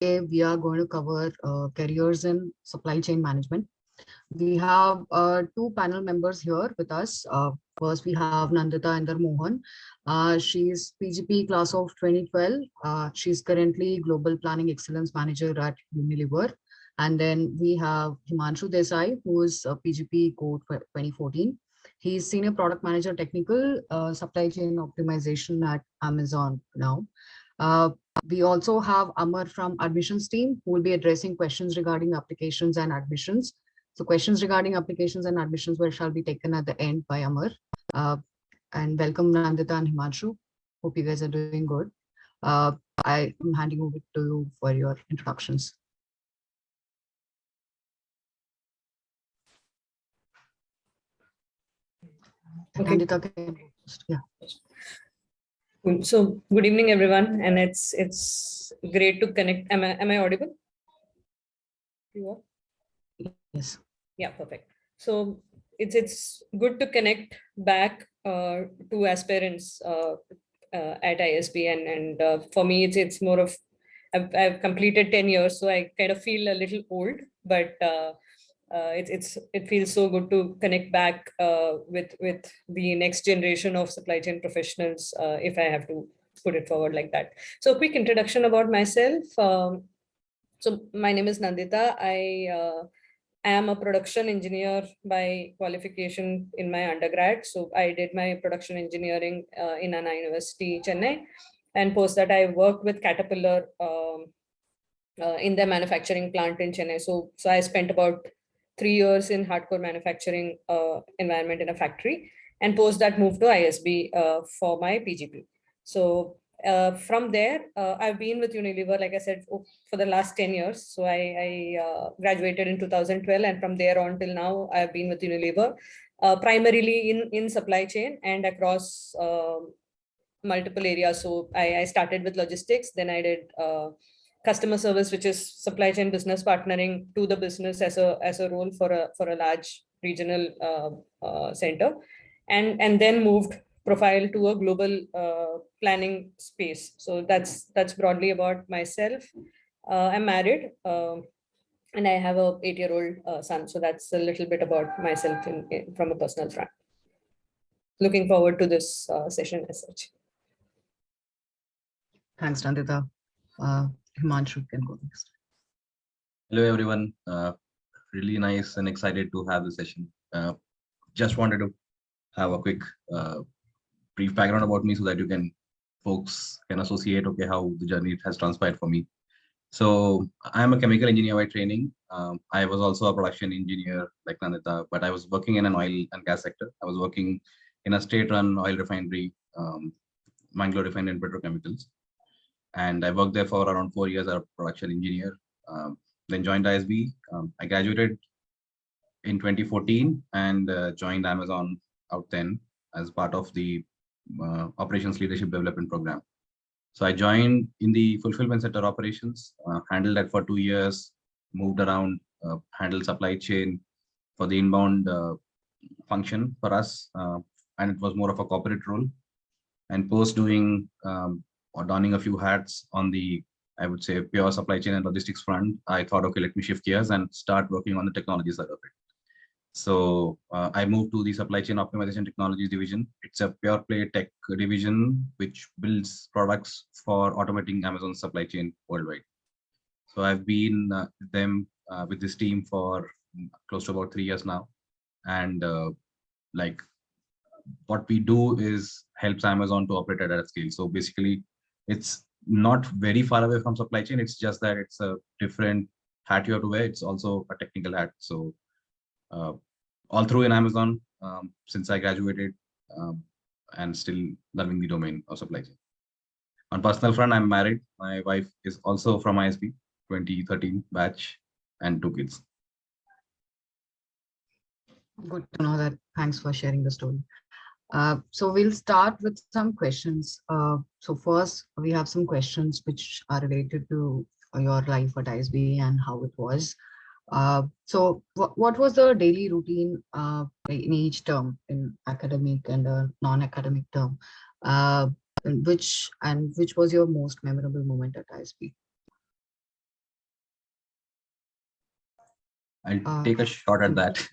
we are going to cover careers in supply chain management. We have two panel members here with us. First, we have Nandita Inder Mohan. She's PGP class of 2012. She's currently Global Planning Excellence Manager at Unilever. And then we have Himanshu Desai, who is PGP code 2014. He's Senior Product Manager Technical Supply Chain Optimization at Amazon now. Uh, we also have Amar from admissions team, who will be addressing questions regarding applications and admissions. So questions regarding applications and admissions shall be taken at the end by Amar. And welcome Nandita and Himanshu. Hope you guys are doing good. I am handing over to you for your introductions. Okay. Nandita can go first. Yeah. So good evening, everyone, and it's great to connect. Am I audible? You are? Yes. Yeah, perfect. So it's good to connect back to aspirants at ISB, and for me it's more of I've completed 10 years, so I kind of feel a little old, but it feels so good to connect back with the next generation of supply chain professionals, if I have to put it forward like that. So a quick introduction about myself. So my name is Nandita. I am a production engineer by qualification in my undergrad. So I did my production engineering in Anna University, Chennai, and post that I worked with Caterpillar in their manufacturing plant in Chennai. So I spent about 3 years in hardcore manufacturing environment in a factory, and post that moved to ISB for my PGP. So from there, I've been with Unilever, like I said, for the last 10 years. So I graduated in 2012, and from there on till now, I've been with Unilever, primarily in supply chain and across multiple areas. So I started with logistics, then I did customer service, which is supply chain business partnering to the business as a role for a large regional center, and then moved profile to a global planning space. So that's broadly about myself. I'm married, and I have a 8-year-old son. So that's a little bit about myself from a personal front. Looking forward to this session as such. Thanks, Nandita. Himanshu can go next. Hello, everyone. Really nice and excited to have the session. Just wanted to have a quick brief background about me so that folks can associate, okay, how the journey has transpired for me. So I'm a chemical engineer by training. I was also a production engineer like Nandita, but I was working in an oil and gas sector. I was working in a state-run oil refinery, Mangalore Refinery and Petrochemicals. And I worked there for around 4 years as a production engineer. Then joined ISB. I graduated in 2014 and joined Amazon out then as part of the Operations Leadership Development Program. So I joined in the fulfillment center operations, handled that for 2 years, moved around, handled supply chain for the inbound function for us, and it was more of a corporate role. And post doing or donning a few hats on the, I would say, pure supply chain and logistics front, I thought, okay, let me shift gears and start working on the technology side of it. So I moved to the supply chain optimization technologies division. It's a pure play tech division which builds products for automating Amazon's supply chain worldwide. So I've been with this team for close to about 3 years now. And like what we do is helps Amazon to operate at a scale. So basically, it's not very far away from supply chain. It's just that it's a different hat you have to wear. It's also a technical hat. So all through in Amazon since I graduated and still loving the domain of supply chain. On personal front, I'm married. My wife is also from ISB, 2013 batch, and 2 kids. Good to know that. Thanks for sharing the story. So we'll start with some questions. So first, we have some questions which are related to your life at ISB and how it was. So what was the daily routine in each term, in academic and non-academic term? Which was your most memorable moment at ISB? I'll Uh, take a shot at that.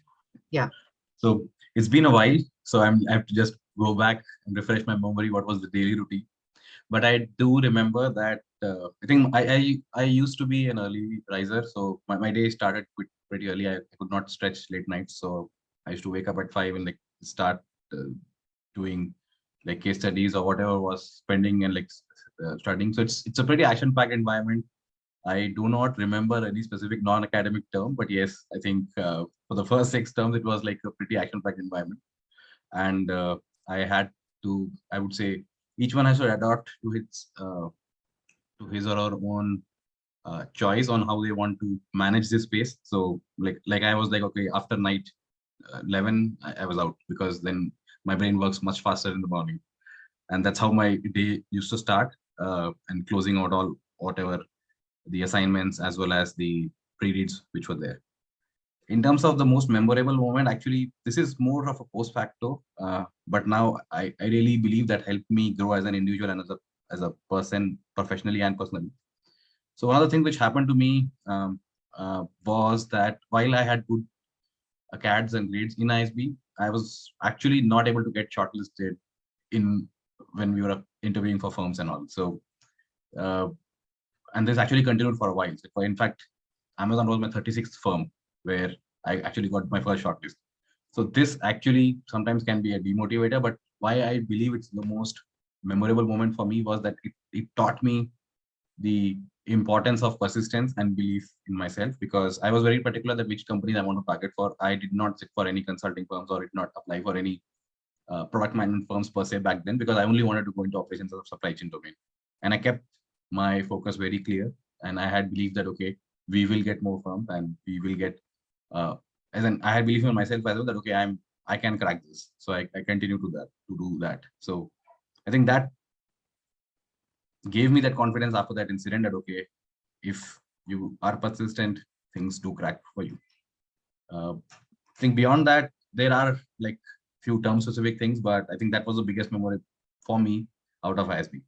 Yeah. So it's been a while, so I have to just go back and refresh my memory. What was the daily routine? But I do remember that I think I used to be an early riser, so my day started pretty early. I could not stretch late nights, so I used to wake up at 5 and like start doing like case studies or whatever was pending and like studying. So it's a pretty action packed environment. I do not remember any specific non-academic term, but yes, I think for the first 6 terms it was like a pretty action packed environment, and I had to, I would say, each one has to adapt to his or her own choice on how they want to manage this space. So like I was like, okay, after night 11 I was out, because then my brain works much faster in the morning, and that's how my day used to start, and closing out all whatever the assignments as well as the pre-reads which were there. In terms of the most memorable moment, actually, this is more of a post facto, but now I really believe that helped me grow as an individual and as a person, professionally and personally. So one of the things which happened to me was that while I had good CADs and grades in ISB, I was actually not able to get shortlisted in when we were interviewing for firms and all. So uh, and this actually continued for a while. So in fact, Amazon was my 36th firm where I actually got my first shortlist. So this actually sometimes can be a demotivator, but why I believe it's the most memorable moment for me was that it taught me the importance of persistence and belief in myself, because I was very particular that which companies I want to target for. I did not sit for any consulting firms or did not apply for any product management firms per se back then, because I only wanted to go into operations of supply chain domain. And I kept my focus very clear. And I had believed that, okay, we will get more firms and we will get, as in I had belief in myself as well that, okay, I can crack this. So I continue to do that. So I think that gave me that confidence after that incident that, okay, if you are persistent, things do crack for you. I think beyond that, there are like few term specific things, but I think that was the biggest memory for me out of ISB.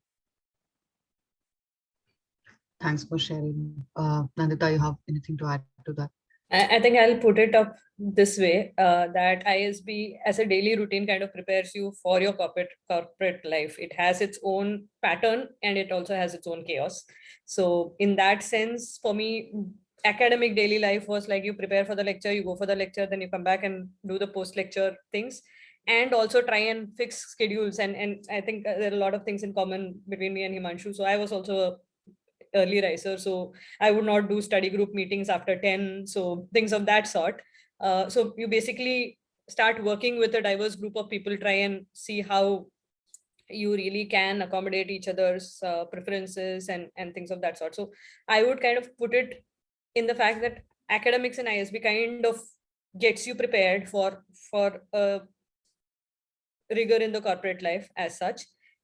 Thanks for sharing. Nandita, you have anything to add to that? I think I'll put it up this way, that ISB as a daily routine kind of prepares you for your corporate life. It has its own pattern and it also has its own chaos. So in that sense, for me, academic daily life was like you prepare for the lecture, you go for the lecture, then you come back and do the post-lecture things, and also try and fix schedules. And I think there are a lot of things in common between me and Himanshu. So I was also a early riser, so I would not do study group meetings after 10, so things of that sort. So you basically start working with a diverse group of people, try and see how you really can accommodate each other's preferences and things of that sort. So I would kind of put it in the fact that academics in ISB kind of gets you prepared for rigor in the corporate life as such.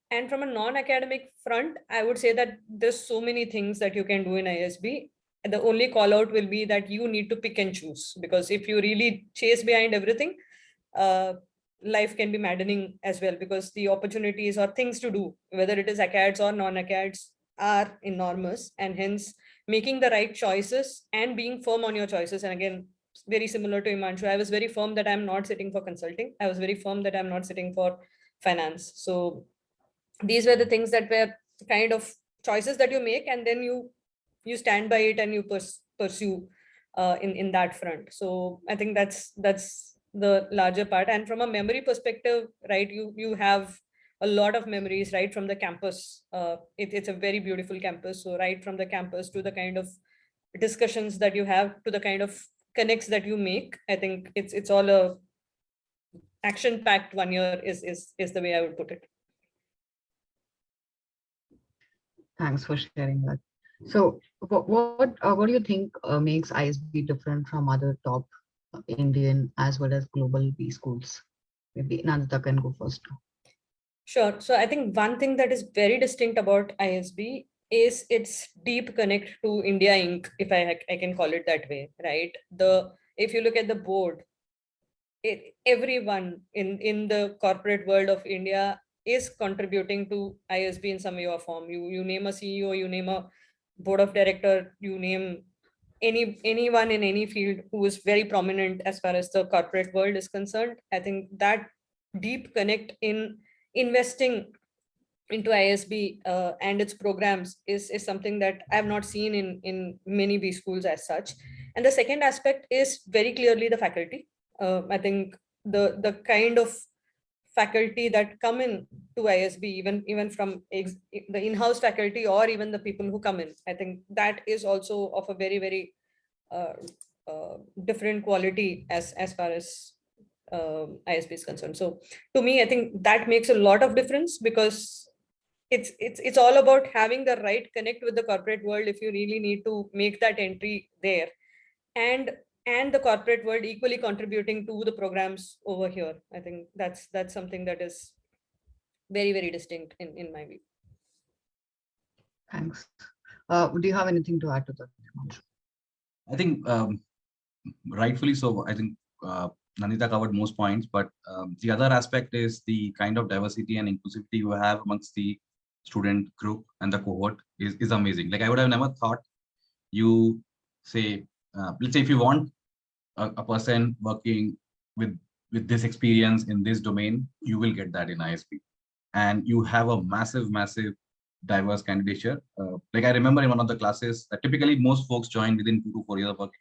And from a non-academic front, I would say that there's so many things that you can do in ISB. The only call out will be that you need to pick and choose, because if you really chase behind everything, uh, life can be maddening as well, because the opportunities or things to do, whether it is acads or non-acads, are enormous. And hence making the right choices and being firm on your choices. And again, very similar to Imanshu, I was very firm that I'm not sitting for consulting. I was very firm that I'm not sitting for finance. So these were the things that were kind of choices that you make, and then you stand by it and you pursue in that front. So I think that's the larger part. And from a memory perspective, right, you have a lot of memories right from the campus. It's a very beautiful campus. So right from the campus to the kind of discussions that you have, to the kind of connects that you make, I think it's all a action packed 1 year is the way I would put it. Thanks for sharing that. So what do you think makes ISB different from other top Indian as well as global B schools? Maybe Nandita can go first. Sure. So I think one thing that is very distinct about ISB is its deep connect to India Inc., if I can call it that way, right? If you look at the board, everyone in the corporate world of India is contributing to ISB in some way or form. You name a CEO, you name a board of director, you name anyone in any field who is very prominent as far as the corporate world is concerned. I think that deep connect in investing into ISB and its programs is something that I have not seen in many B schools as such. And the second aspect is very clearly the faculty. I think the kind of faculty that come in to ISB, even from the in-house faculty or even the people who come in, I think that is also of a very uh, different quality as far as ISB is concerned. So to me, I think that makes a lot of difference, because it's all about having the right connect with the corporate world if you really need to make that entry there, and and the corporate world equally contributing to the programs over here. I think that's something that is very distinct in my view. Thanks. Do you have anything to add to that, Himanshu? I think rightfully so. I think Nandita covered most points, but the other aspect is the kind of diversity and inclusivity you have amongst the student group and the cohort is amazing. Like I would have never thought you say, let's say if you want a person working with this experience in this domain, you will get that in ISB. And you have a massive diverse candidature. Like I remember in one of the classes that typically most folks join within 2 to 4 years of work,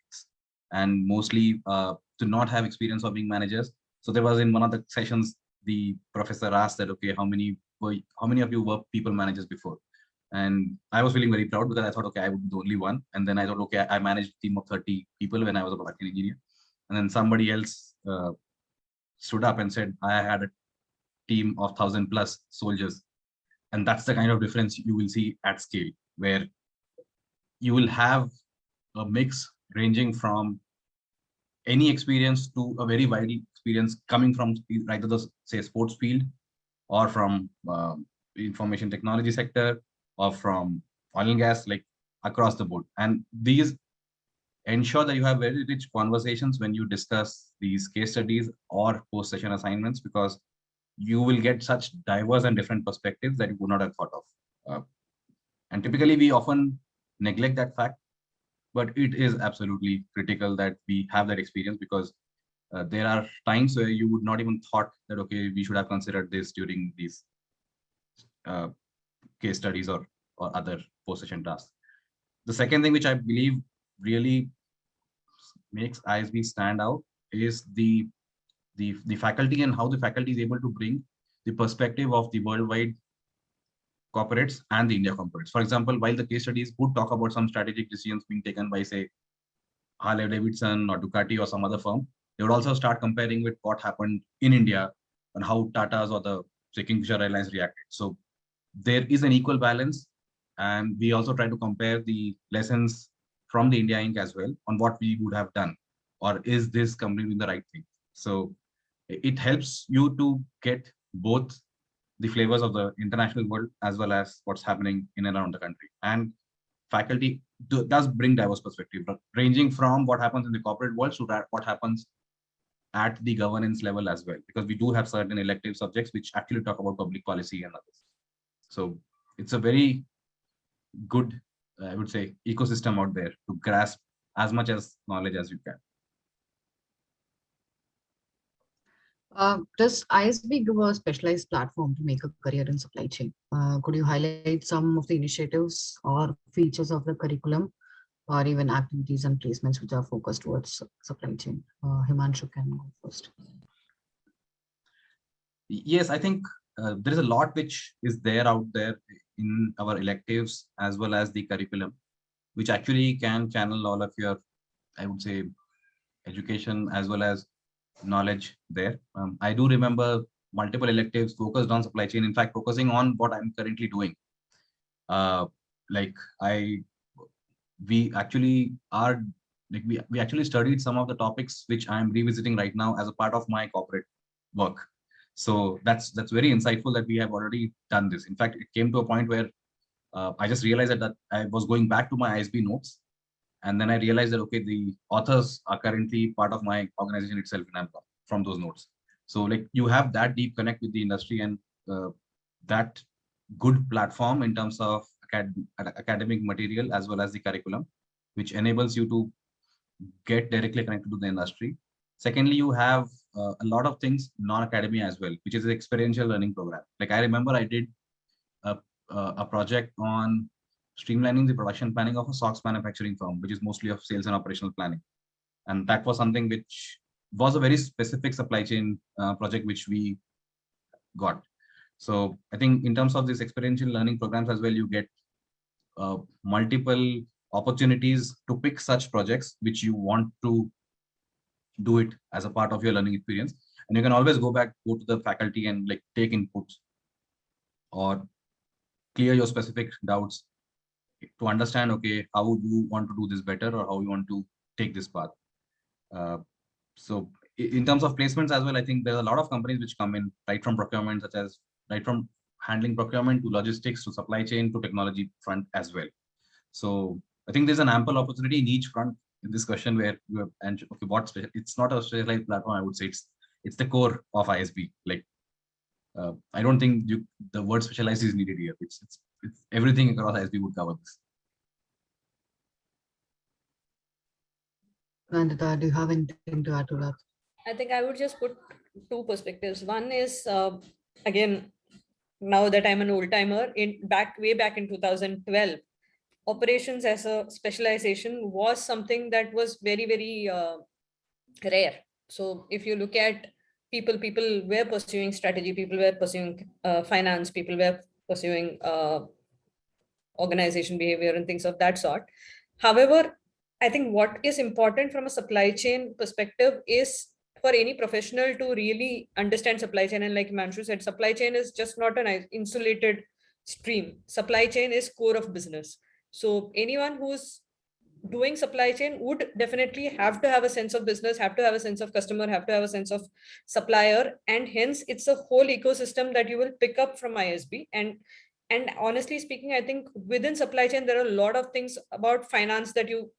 and mostly to not have experience of being managers. So there was in one of the sessions, the professor asked that, okay, how many of you were people managers before? And I was feeling very proud because I thought, okay, I would be the only one. And then I thought, okay, I managed a team of 30 people when I was a production engineer. And then somebody else stood up and said, I had a team of 1,000+ soldiers. And that's the kind of difference you will see at scale, where you will have a mix ranging from any experience to a very wide experience coming from either the, say, sports field, or from information technology sector, or from oil and gas, like across the board. And these ensure that you have very rich conversations when you discuss these case studies or post-session assignments, because you will get such diverse and different perspectives that you would not have thought of. And typically we often neglect that fact, but it is absolutely critical that we have that experience, because there are times where you would not even thought that, okay, we should have considered this during these case studies or other post-session tasks. The second thing which I believe really makes ISB stand out is the faculty, and how the faculty is able to bring the perspective of the worldwide corporates and the India corporates. For example, while the case studies would talk about some strategic decisions being taken by, say, Harley Davidson or Ducati or some other firm, they would also start comparing with what happened in India and how Tata's or the, say, Kingfisher Airlines reacted. So there is an equal balance, and we also try to compare the lessons from the India Inc. as well on what we would have done, or is this company doing the right thing. So it helps you to get both the flavors of the international world as well as what's happening in and around the country. And faculty does bring diverse perspective, ranging from what happens in the corporate world to what happens at the governance level as well, because we do have certain elective subjects which actually talk about public policy and others. So it's a very good, I would say, ecosystem out there to grasp as much as knowledge as you can. Does ISB give a specialized platform to make a career in supply chain? Could you highlight some of the initiatives or features of the curriculum, or even activities and placements which are focused towards supply chain? Himanshu can go first. Yes, I think there is a lot which is there out there in our electives as well as the curriculum, which actually can channel all of your, I would say, education as well as knowledge there. I do remember multiple electives focused on supply chain, in fact, focusing on what I'm currently doing. We actually are, like we actually studied some of the topics which I'm revisiting right now as a part of my corporate work. So that's very insightful that we have already done this. In fact, it came to a point where I just realized that I was going back to my ISB notes, and then I realized that, okay, the authors are currently part of my organization itself, and I'm from those notes. So like you have that deep connect with the industry, and that good platform in terms of academic material as well as the curriculum. which enables you to get directly connected to the industry. Secondly, you have a lot of things non-academia as well, which is an experiential learning program. Like I remember I did a, a project on streamlining the production planning of a socks manufacturing firm, which is mostly of sales and operational planning. And that was something which was a very specific supply chain project which we got. So I think in terms of these experiential learning programs as well, you get multiple opportunities to pick such projects which you want to do it as a part of your learning experience. And you can always go to the faculty and like take inputs or clear your specific doubts to understand, okay, how you want to do this better or how you want to take this path. So in terms of placements as well, I think there's a lot of companies which come in right from procurement, such as right from handling procurement to logistics to supply chain to technology front as well. So I think there's an ample opportunity in each front in this question where you have, and okay, what special, it's not a specialized platform. I would say it's the core of ISB. Like I don't think the word specialized is needed here. It's everything across ISB would cover this. Nandita, do you have anything to add to that? I think I would just put two perspectives. One is, again, now that I'm an old timer, way back in 2012, operations as a specialization was something that was very, very rare. So if you look at people were pursuing strategy, people were pursuing finance, people were pursuing organization behavior and things of that sort. However, I think what is important from a supply chain perspective is for any professional to really understand supply chain. And like Himanshu said, supply chain is just not an insulated stream. Supply chain is core of business. So anyone who's doing supply chain would definitely have to have a sense of business, have to have a sense of customer, have to have a sense of supplier. And hence it's a whole ecosystem that you will pick up from ISB. And honestly speaking, I think within supply chain, there are a lot of things about finance that you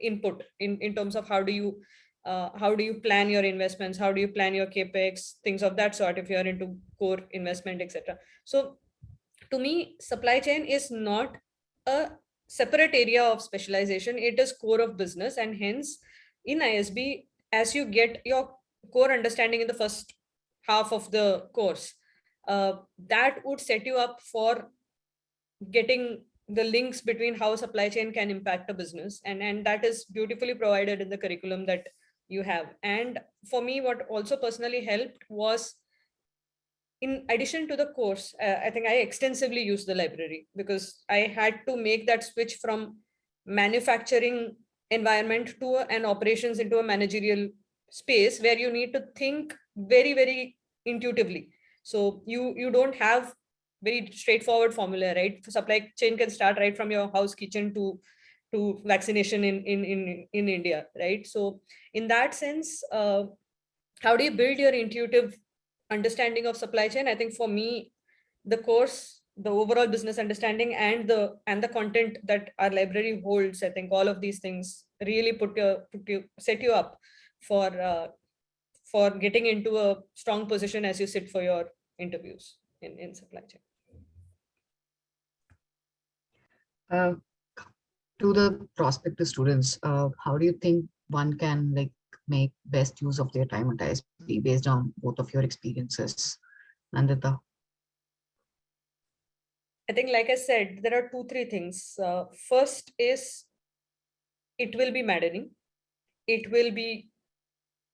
input in terms of how do you plan your investments, how do you plan your capex, things of that sort, if you are into core investment, etc. So to me, supply chain is not a separate area of specialization. It is core of business. And hence in ISB, as you get your core understanding in the first half of the course, that would set you up for getting the links between how supply chain can impact a business, and that is beautifully provided in the curriculum that you have. And for me, what also personally helped was, in addition to the course, I think I extensively used the library, because I had to make that switch from manufacturing environment to an operations into a managerial space where you need to think very, very intuitively. So you don't have very straightforward formula, right? Supply chain can start right from your house kitchen to vaccination in India, right? So in that sense, how do you build your intuitive understanding of supply chain? I think for me, the course, the overall business understanding, and the content that our library holds, I think all of these things really set you up for getting into a strong position as you sit for your interviews in supply chain. To the prospective students, how do you think one can like make best use of their time at ISB based on both of your experiences, Nandita? I think, like I said, there are 2-3 things. First is, it will be maddening. It will be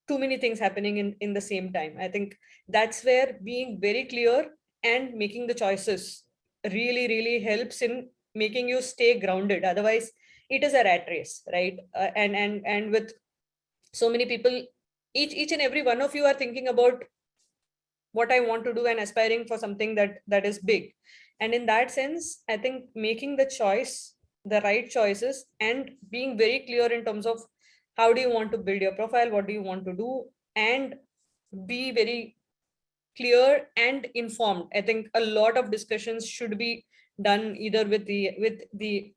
too many things happening in the same time. I think that's where being very clear and making the choices really, really helps in making you stay grounded. Otherwise, it is a rat race, right? And with so many people, each and every one of you are thinking about what I want to do and aspiring for something that is big. And in that sense, I think making the right choices, and being very clear in terms of how do you want to build your profile, what do you want to do, and be very clear and informed. I think a lot of discussions should be done either with the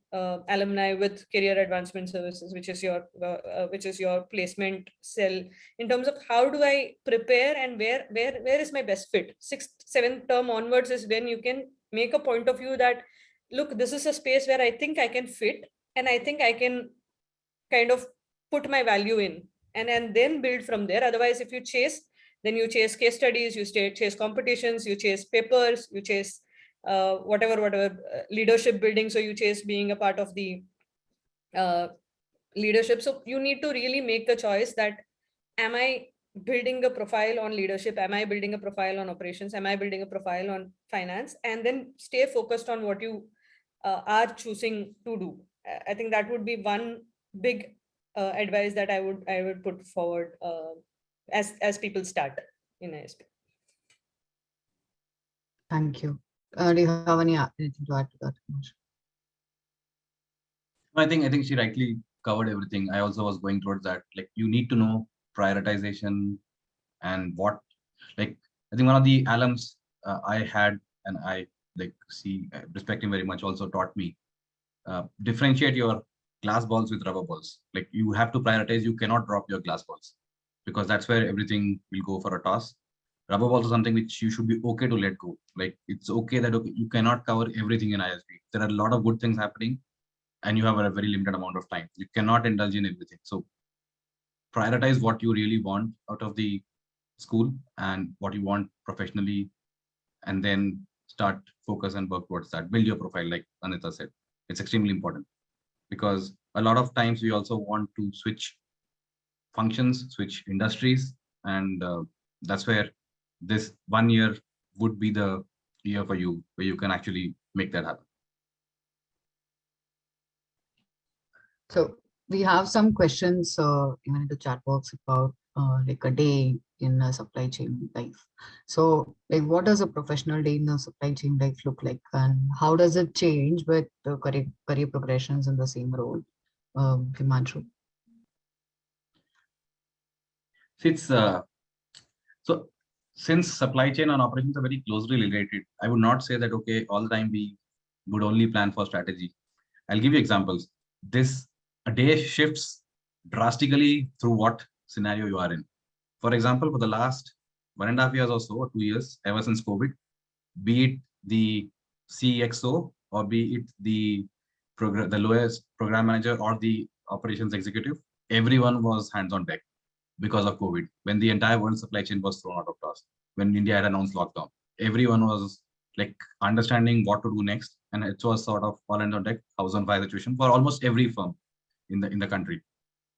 alumni, with career advancement services, which is your placement cell, in terms of how do I prepare and where is my best fit. 6th, 7th term onwards is when you can make a point of view that, look, this is a space where I think I can fit, and I think I can kind of put my value in, and then build from there. Otherwise, if you chase, then you chase case studies, you chase competitions, you chase papers, you chase whatever leadership building. So you chase being a part of the uh, leadership. So you need to really make the choice that, am I building a profile on leadership, am I building a profile on operations, am I building a profile on finance, and then stay focused on what you are choosing to do. I think that would be one big advice that I would put forward as people start in ISP. Thank you. Do you have anything to add to that, Himanshu? I think she rightly covered everything. I also was going towards that. Like, you need to know prioritization and what, like, I think one of the alums I had, and I respect him very much, also taught me differentiate your glass balls with rubber balls. Like, you have to prioritize. You cannot drop your glass balls, because that's where everything will go for a toss. Rubber balls are something which you should be okay to let go. Like, it's okay that, okay, you cannot cover everything in ISB. There are a lot of good things happening, and you have a very limited amount of time. You cannot indulge in everything. So prioritize what you really want out of the school and what you want professionally, and then start focus and work towards that. Build your profile, like Anita said. It's extremely important, because a lot of times we also want to switch functions, switch industries, and that's where this 1 year would be the year for you, where you can actually make that happen. So we have some questions even in the chat box about like a day in a supply chain life. So like, what does a professional day in a supply chain life look like, and how does it change with the career progressions in the same role? Himanshu. It's so since supply chain and operations are very closely related, I would not say that, okay, all the time we would only plan for strategy. I'll give you examples. A day shifts drastically through what scenario you are in. For example, for the last 1.5 years or so, 2 years, ever since COVID, be it the CXO or be it the lowest program manager or the operations executive, everyone was hands on deck because of COVID. When the entire world supply chain was thrown out of task, when India had announced lockdown, everyone was like understanding what to do next, and it was sort of all hands on deck, house on fire situation for almost every firm in the country.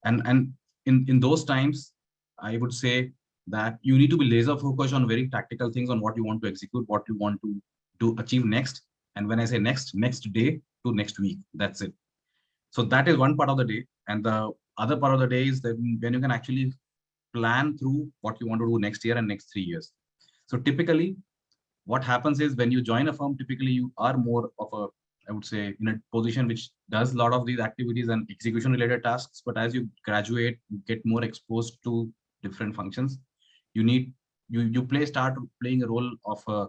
And in those times, I would say that you need to be laser focused on very tactical things, on what you want to execute, what you want to do achieve next. And when I say next day to next week, that's it. So that is one part of the day, and the other part of the day is that when you can actually plan through what you want to do next year and next 3 years. So typically what happens is, when you join a firm, typically you are more of a, I would say, in a position which does a lot of these activities and execution related tasks. But as you graduate, you get more exposed to different functions. You start playing a role of a,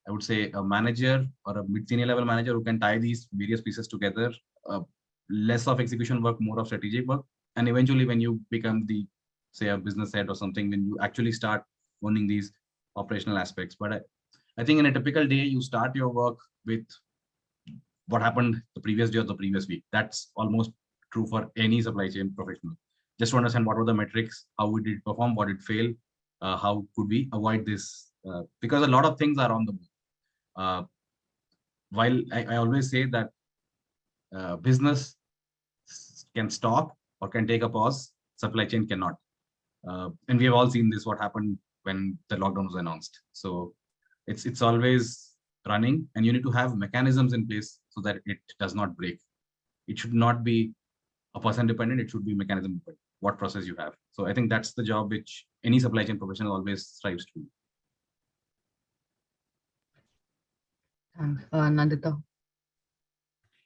I would say, a manager or a mid-senior level manager who can tie these various pieces together. Less of execution work, more of strategic work. And eventually when you become the, say, a business head or something, when you actually start owning these operational aspects. But I think in a typical day, you start your work with what happened the previous day or the previous week. That's almost true for any supply chain professional. Just to understand what were the metrics, how we did perform, what did fail, how could we avoid this? Because a lot of things are on the move. While I always say that business can stop or can take a pause, supply chain cannot. And we have all seen this, what happened when the lockdown was announced. So it's always running, and you need to have mechanisms in place so that it does not break. It should not be a person dependent, it should be mechanism dependent, what process you have. So I think that's the job which any supply chain professional always strives to do. Nandita.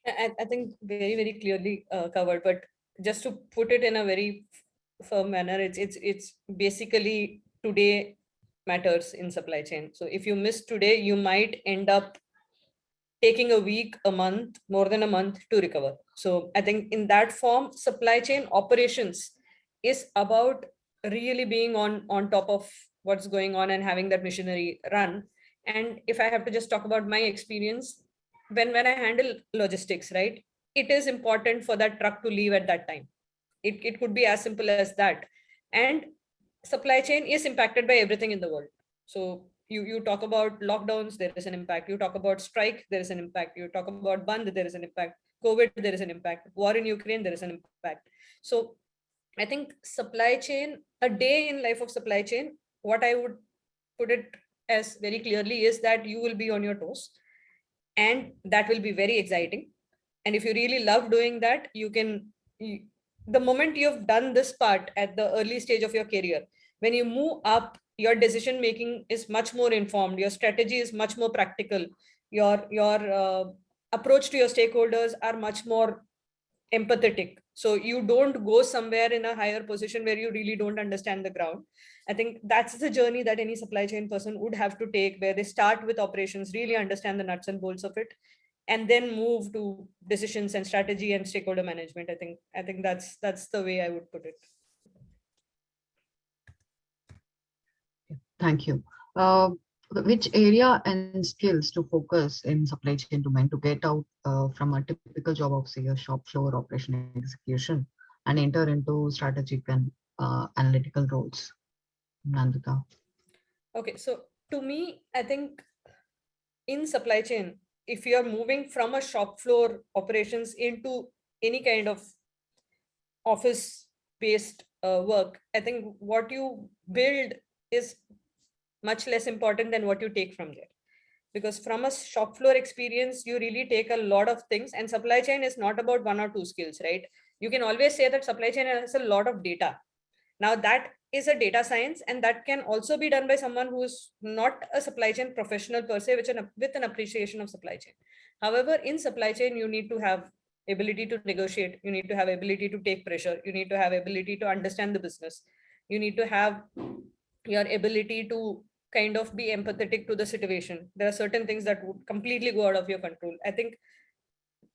I think very clearly covered, but just to put it in a very firm manner, it's basically today matters in supply chain. So if you miss today, you might end up taking a week, a month, more than a month to recover. So I think in that form, supply chain operations is about really being on top of what's going on and having that machinery run. And if I have to just talk about my experience, when I handle logistics, right? it is important for that truck to leave at that time. It could be as simple as that. And supply chain is impacted by everything in the world. So you talk about lockdowns, there is an impact. You talk about strike, there is an impact. You talk about band, there is an impact. COVID, there is an impact. War in Ukraine, there is an impact. So I think supply chain, a day in life of supply chain, what I would put it as very clearly is that you will be on your toes, and that will be very exciting. And if you really love doing that, the moment you've done this part at the early stage of your career, when you move up, your decision making is much more informed, your strategy is much more practical, your approach to your stakeholders are much more empathetic. So you don't go somewhere in a higher position where you really don't understand the ground. I think that's the journey that any supply chain person would have to take, where they start with operations, really understand the nuts and bolts of it, and then move to decisions and strategy and stakeholder management. I think that's the way I would put it. Thank you. Which area and skills to focus in supply chain domain to get out from a typical job of, say, a shop floor operation execution and enter into strategic and analytical roles? Nandita. Okay, so to me, I think in supply chain, if you are moving from a shop floor operations into any kind of office based work, I think what you build is much less important than what you take from there. Because from a shop floor experience, you really take a lot of things, and supply chain is not about one or two skills, right? You can always say that supply chain has a lot of data. Now that is a data science, and that can also be done by someone who is not a supply chain professional per se, with an appreciation of supply chain. However, in supply chain, you need to have ability to negotiate, you need to have ability to take pressure, you need to have ability to understand the business, you need to have your ability to kind of be empathetic to the situation. There are certain things that would completely go out of your control. I think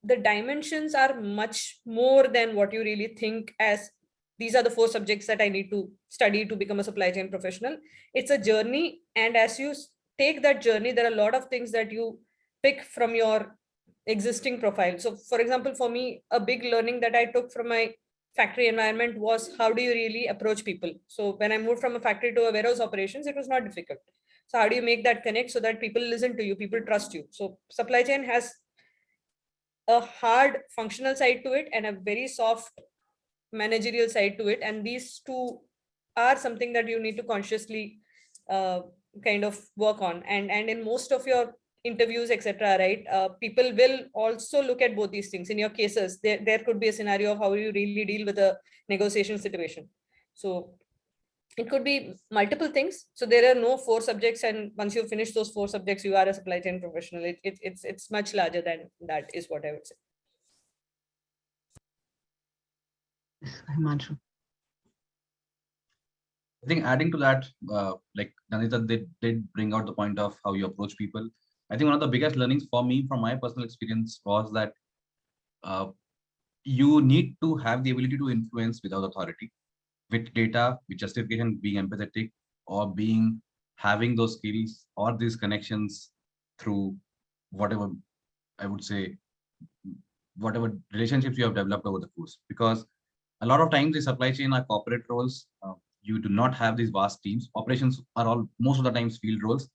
the dimensions are much more than what you really think as these are the 4 subjects that I need to study to become a supply chain professional. It's a journey, and as you take that journey, there are a lot of things that you pick from your existing profile. So for example, for me, a big learning that I took from my factory environment was how do you really approach people. So when I moved from a factory to a warehouse operations, it was not difficult. So how do you make that connect so that people listen to you, people trust you? So supply chain has a hard functional side to it and a very soft managerial side to it, and these two are something that you need to consciously kind of work on. And in most of your interviews, etc., right, people will also look at both these things. In your cases, there could be a scenario of how you really deal with a negotiation situation. So it could be multiple things. So there are no 4 subjects, and once you finish those 4 subjects, you are a supply chain professional. It's much larger than that, is what I would say. Himanshu. I think adding to that, like Nandita, they did bring out the point of how you approach people. I think one of the biggest learnings for me from my personal experience was that you need to have the ability to influence without authority, with data, with justification, being empathetic, or having those skills or these connections through whatever, I would say, whatever relationships you have developed over the course. Because a lot of times the supply chain are corporate roles. You do not have these vast teams. Operations are all most of the times field roles,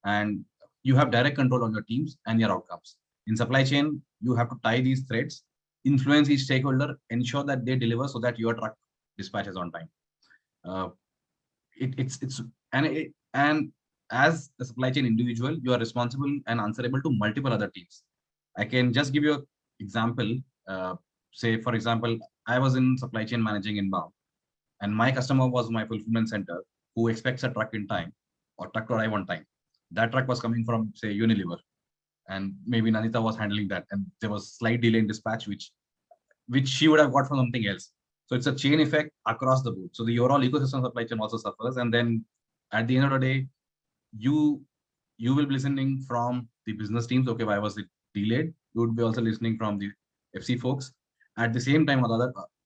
and you have direct control on your teams and your outcomes. In supply chain, you have to tie these threads, influence each stakeholder, ensure that they deliver so that your truck dispatches on time. And as a supply chain individual, you are responsible and answerable to multiple other teams. I can just give you an example. Say, for example, I was in supply chain managing inbound, and my customer was my fulfillment center who expects a truck in time or truck to arrive on time. That truck was coming from, say, Unilever, and maybe Nanita was handling that, and there was slight delay in dispatch, which she would have got from something else. So it's a chain effect across the board. So the overall ecosystem supply chain also suffers. And then at the end of the day, you will be listening from the business teams. Okay, why was it delayed? You would be also listening from the FC folks. At the same time,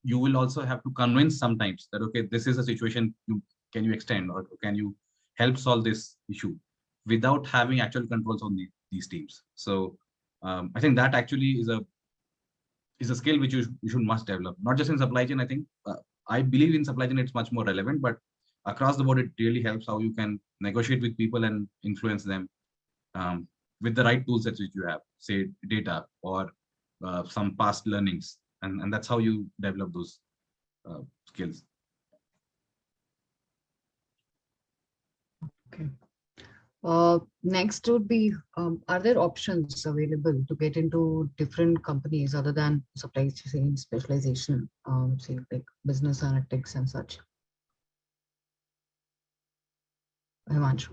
you will also have to convince sometimes that, okay, this is a situation, can you extend or can you help solve this issue without having actual controls on these teams. So I think that actually is a is a skill which you should must develop, not just in supply chain. I think I believe in supply chain it's much more relevant, but across the board it really helps how you can negotiate with people and influence them um, with the right tool sets which you have, say data or some past learnings, and that's how you develop those skills. Okay. Next would be, are there options available to get into different companies other than supply chain specialization, say like business analytics and such? Himanshu.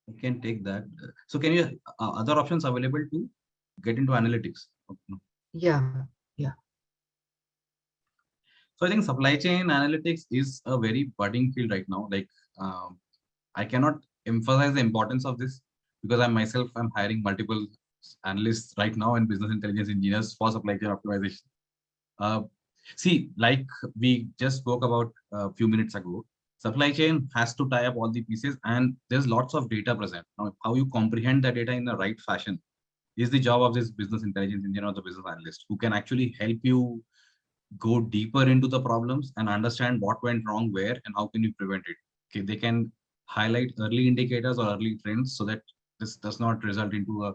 You can take that. So can you other options available to get into analytics? Yeah. So I think supply chain analytics is a very budding field right now. Like I cannot emphasize the importance of this because I myself am hiring multiple analysts right now and business intelligence engineers for supply chain optimization. Uh, See, like we just spoke about a few minutes ago, supply chain has to tie up all the pieces, and there's lots of data present. Now, how you comprehend the data in the right fashion is the job of this business intelligence engineer or the business analyst, who can actually help you go deeper into the problems and understand what went wrong where and how can you prevent it. Okay, they can highlight early indicators or early trends so that this does not result into a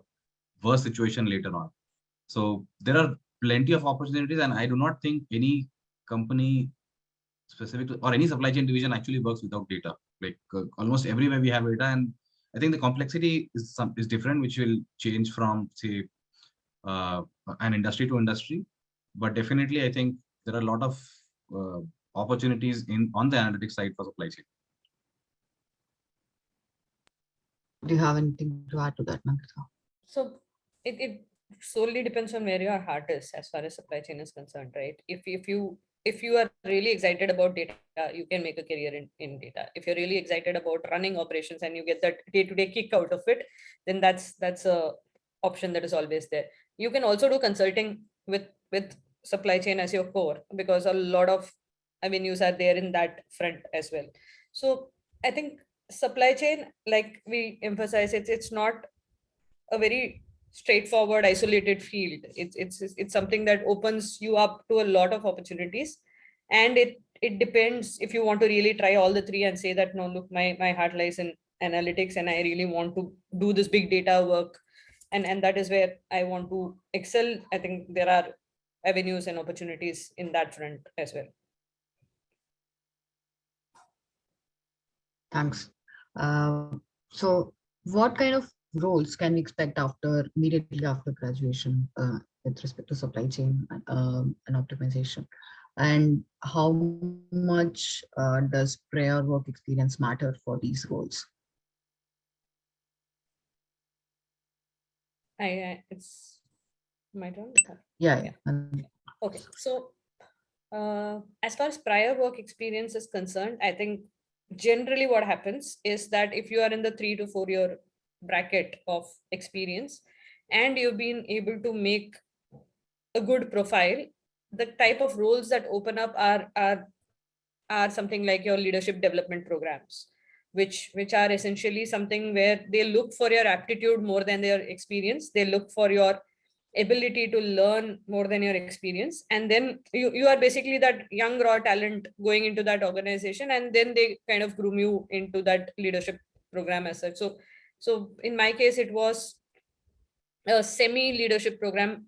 worse situation later on. So there are plenty of opportunities, and I do not think any company specific or any supply chain division actually works without data. Like almost everywhere we have data, and I think the complexity is different, which will change from say an industry to industry. But definitely, I think there are a lot of uh, opportunities in on the analytics side for supply chain. Do you have anything to add to that, Nandita? So it solely depends on where your heart is as far as supply chain is concerned, right? If you are really excited about data, you can make a career in data. If you're really excited about running operations and you get that day-to-day kick out of it, then that's a option that is always there. You can also do consulting with supply chain as your core, because a lot of avenues are there in that front as well. So I think supply chain, like we emphasize, it's not a very straightforward isolated field. It's something that opens you up to a lot of opportunities, and it depends if you want to really try all the three and say that no, look, my heart lies in analytics and I really want to do this big data work, and that is where I want to excel. I think there are avenues and opportunities in that front as well. Thanks. So what kind of roles can we expect immediately after graduation with respect to supply chain and optimization? And how much does prior work experience matter for these roles? It's my turn. Yeah. Okay, so as far as prior work experience is concerned, I think generally what happens is that if you are in the 3 to 4 year bracket of experience and you've been able to make a good profile, the type of roles that open up are something like your leadership development programs, which are essentially something where they look for your aptitude more than their experience. They look for your ability to learn more than your experience, and then you are basically that young raw talent going into that organization, and then they kind of groom you into that leadership program as such. So in my case it was a semi leadership program,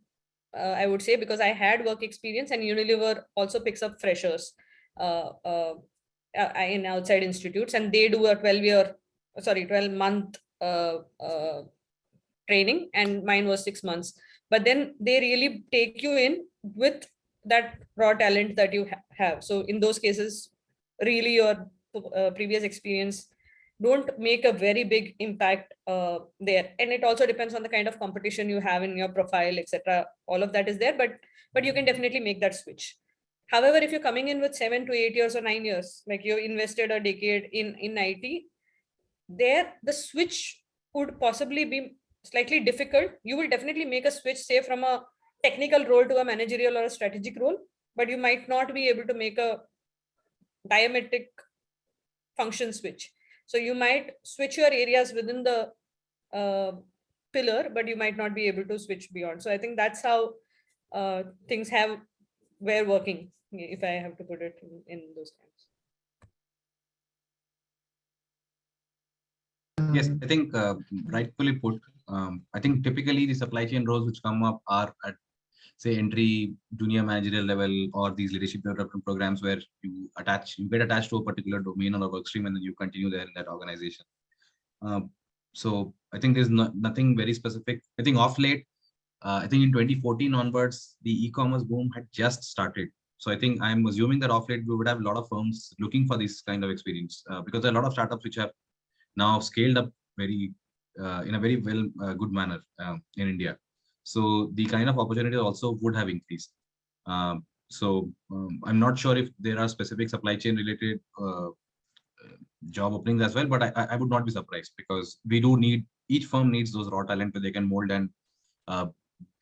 I would say, because I had work experience, and Unilever also picks up freshers in outside institutes, and they do a 12-month training, and mine was 6 months. But then they really take you in with that raw talent that you have. So in those cases, really your previous experience don't make a very big impact there, and it also depends on the kind of competition you have in your profile, etc. All of that is there, but you can definitely make that switch. However, if you're coming in with 7 to 8 years or 9 years, like you invested a decade in IT, there the switch could possibly be slightly difficult. You will definitely make a switch, say from a technical role to a managerial or a strategic role, but you might not be able to make a diametric function switch. So you might switch your areas within the pillar, but you might not be able to switch beyond. So I think that's how things were working, if I have to put it in those terms. Yes, Um, I think rightfully put. I think typically the supply chain roles which come up are at, say, entry junior managerial level, or these leadership development programs where you get attached to a particular domain or a work stream, and then you continue there in that organization. So I think there's nothing very specific. I think off late, I think in 2014 onwards, the e-commerce boom had just started. So I think I'm assuming that off late we would have a lot of firms looking for this kind of experience, because there are a lot of startups which have now scaled up very in a very good manner in India. So the kind of opportunity also would have increased. I'm not sure if there are specific supply chain related job openings as well, but I would not be surprised, because we do need, each firm needs those raw talent where they can mold and uh,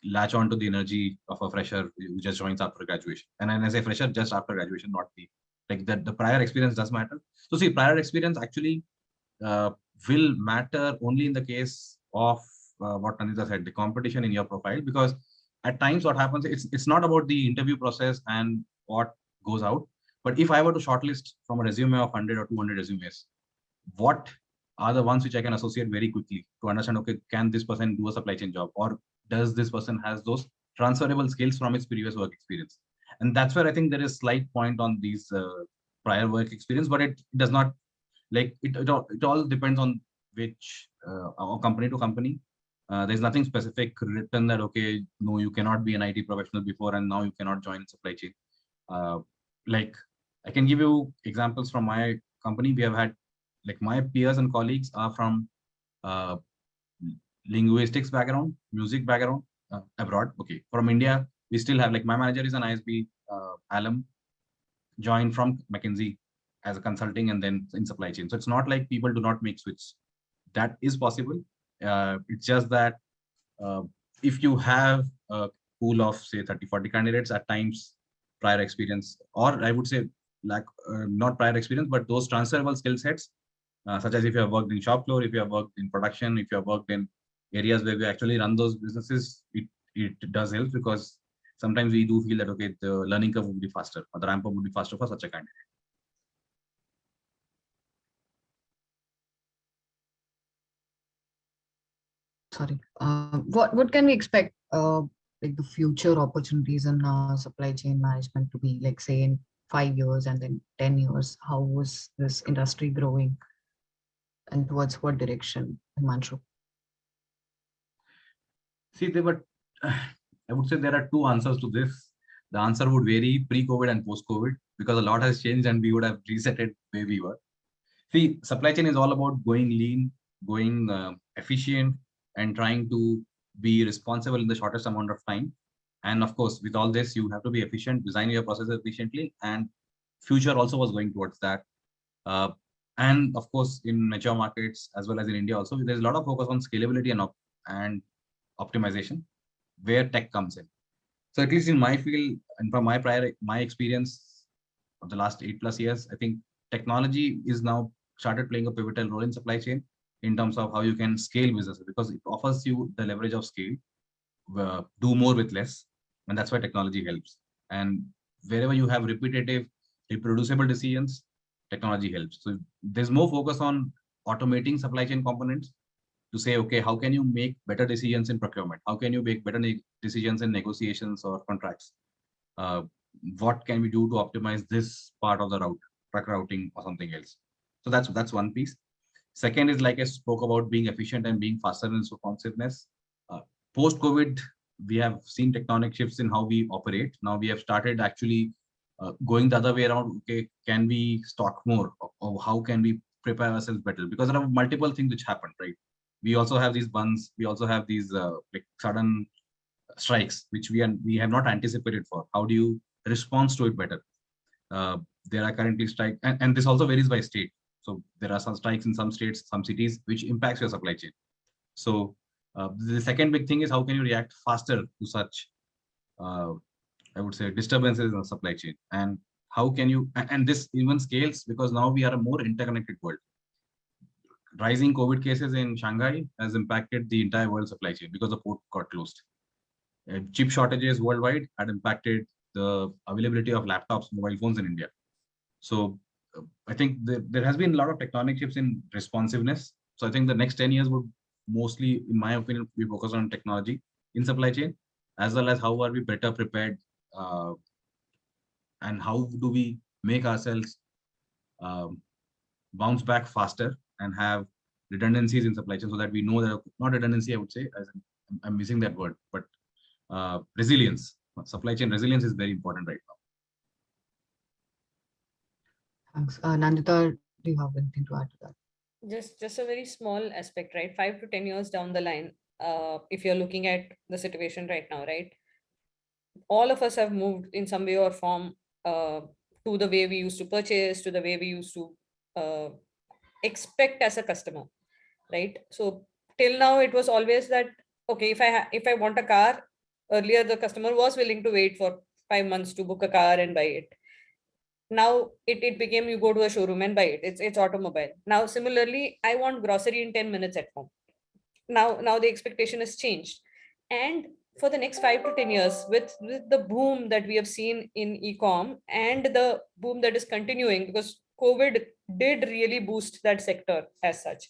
latch on to the energy of a fresher who just joins after graduation. And when I say fresher, just after graduation, not the, like that, the prior experience does matter. So see, prior experience actually uh, will matter only in the case of what Nandita said, the competition in your profile, because at times what happens, it's not about the interview process and what goes out, but if I were to shortlist from a resume of 100 or 200 resumes, what are the ones which I can associate very quickly to understand, okay, can this person do a supply chain job, or does this person has those transferable skills from his previous work experience? And that's where I think there is slight point on these prior work experience, but it does not, like it all depends on which company to company. There's nothing specific written that, okay, no, you cannot be an IT professional before and now you cannot join supply chain. Uh, like I can give you examples from my company. We have had, like, my peers and colleagues are from uh, linguistics background, music background, abroad. Okay, from India, we still have, like, my manager is an ISB alum, joined from McKinsey as a consulting and then in supply chain. So it's not like people do not make switch. That is possible. It's just that uh, if you have a pool of, say, 30, 40 candidates, at times prior experience, or I would say, like, not prior experience, but those transferable skill sets, such as if you have worked in shop floor, if you have worked in production, if you have worked in areas where we actually run those businesses, it does help, because sometimes we do feel that, okay, the learning curve would be faster, or the ramp up would be faster for such a candidate. Sorry. What can we expect, like the future opportunities in supply chain management to be, like, say, in 5 years and then 10 years? How is this industry growing and towards what direction, Himanshu? See, I would say there are two answers to this. The answer would vary pre-COVID and post-COVID, because a lot has changed and we would have reset it where we were. See, supply chain is all about going lean, going efficient, and trying to be responsible in the shortest amount of time. And of course, with all this, you have to be efficient, design your processes efficiently, and future also was going towards that. Uh, and of course, in mature markets as well as in India also, there's a lot of focus on scalability and optimization, where tech comes in. So at least in my field and from my experience of the last 8+ years, I think technology is now started playing a pivotal role in supply chain in terms of how you can scale businesses, because it offers you the leverage of scale, do more with less, and that's why technology helps. And wherever you have repetitive, reproducible decisions, technology helps. So there's more focus on automating supply chain components to say, okay, how can you make better decisions in procurement? How can you make better decisions in negotiations or contracts? Uh, what can we do to optimize this part of the route, truck routing or something else? So that's one piece. Second is, like I spoke about, being efficient and being faster in responsiveness. Uh, Post-COVID, we have seen tectonic shifts in how we operate. Now we have started actually going the other way around. Okay, can we stock more, or how can we prepare ourselves better? Because there are multiple things which happen, right? We also have these buns. We also have these like sudden strikes, which we have not anticipated for. How do you respond to it better? There are currently strikes, and this also varies by state. So there are some strikes in some states, some cities, which impacts your supply chain. So the second big thing is, how can you react faster to such, uh, I would say, disturbances in the supply chain, and how can you, and this even scales because now we are a more interconnected world. Rising COVID cases in Shanghai has impacted the entire world supply chain because the port got closed. chip shortages worldwide had impacted the availability of laptops, mobile phones in India. So I think there has been a lot of tectonic shifts in responsiveness. So I think the next 10 years would mostly, in my opinion, be focused on technology in supply chain, as well as how are we better prepared, and how do we make ourselves um, bounce back faster and have redundancies in supply chain, so that we know that, not redundancy, I would say, as I'm missing that word, but resilience. Supply chain resilience is very important right now. Thanks. Nandita, do you have anything to add to that? Just a very small aspect, right? 5 to 10 years down the line, if you're looking at the situation right now, right? All of us have moved in some way or form to the way we used to purchase, to the way we used to uh, expect as a customer, right? So till now it was always that, okay, if I want a car, earlier the customer was willing to wait for 5 months to book a car and buy it. Now it became, you go to a showroom and buy it. It's automobile. Now similarly, I want grocery in 10 minutes at home. Now the expectation has changed. And for the next 5 to 10 years, with the boom that we have seen in e-com and the boom that is continuing, because COVID did really boost that sector as such.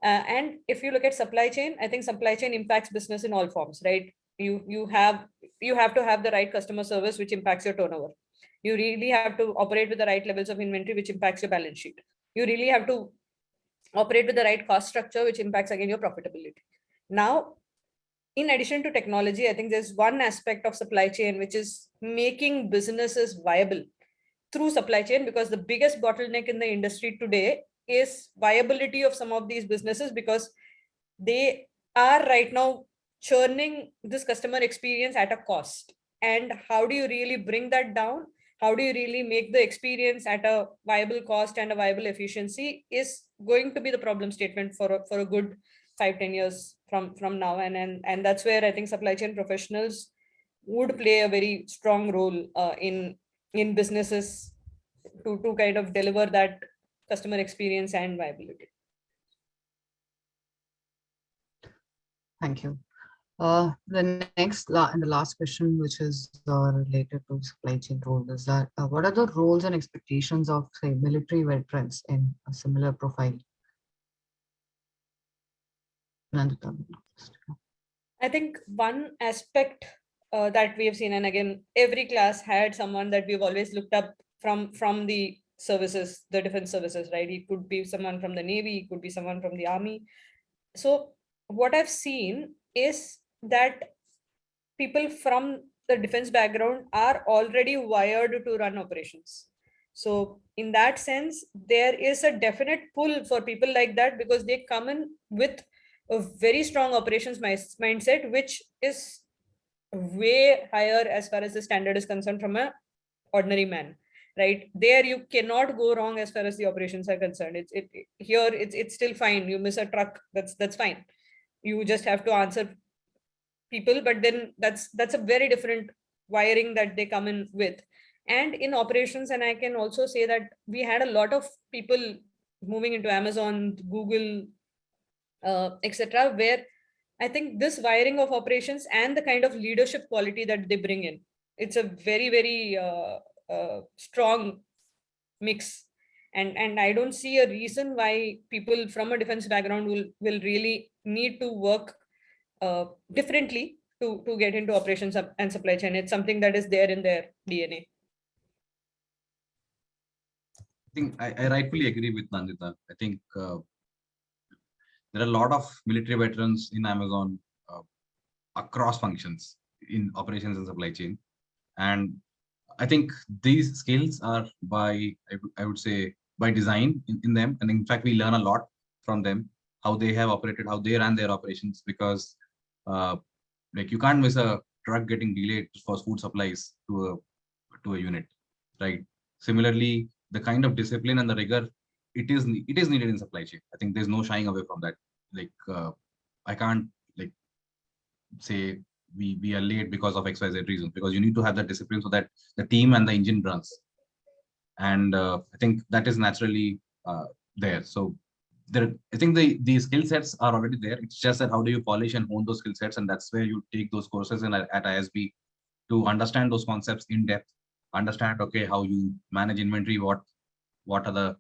And if you look at supply chain, I think supply chain impacts business in all forms, right? You have to have the right customer service, which impacts your turnover. You really have to operate with the right levels of inventory, which impacts your balance sheet. You really have to operate with the right cost structure, which impacts again your profitability. Now, in addition to technology, I think there's one aspect of supply chain which is making businesses viable through supply chain, because the biggest bottleneck in the industry today is viability of some of these businesses, because they are right now churning this customer experience at a cost. And how do you really bring that down? How do you really make the experience at a viable cost and a viable efficiency is going to be the problem statement for a good 5-10 years from now. And that's where I think supply chain professionals would play a very strong role in businesses to kind of deliver that customer experience and viability. Thank you. The next and the last question, which is related to supply chain role, is that what are the roles and expectations of, say, military veterans in a similar profile? Nandita. I think one aspect that we have seen, and again, every class had someone that we've always looked up from the services, the defense services, right? It could be someone from the Navy, it could be someone from the Army. So what I've seen is that people from the defense background are already wired to run operations. So in that sense, there is a definite pull for people like that, because they come in with a very strong operations mindset, which is way higher as far as the standard is concerned from a ordinary man, right? There you cannot go wrong as far as the operations are concerned. It's still fine. You miss a truck, that's fine. You just have to answer people, but then that's a very different wiring that they come in with. And in operations, and I can also say that we had a lot of people moving into Amazon, Google, etc., where I think this wiring of operations and the kind of leadership quality that they bring in, it's a very strong mix. And I don't see a reason why people from a defense background will really need to work differently to get into operations and supply chain. It's something that is there in their DNA. I think I rightfully agree with Nandita. I think there are a lot of military veterans in Amazon across functions in operations and supply chain. And I think these skills are I would say, by design in them. And in fact, we learn a lot from them, how they have operated, how they ran their operations, because like you can't miss a truck getting delayed for food supplies to a unit, right? Similarly, the kind of discipline and the rigor it is needed in supply chain. I think there's no shying away from that. Like I can't like say we are late because of XYZ reason, because you need to have that discipline so that the team and the engine runs. And I think that is naturally there. So I think the skill sets are already there. It's just that how do you polish and hone those skill sets, and that's where you take those courses at ISB to understand those concepts in depth, understand okay how you manage inventory, what are the,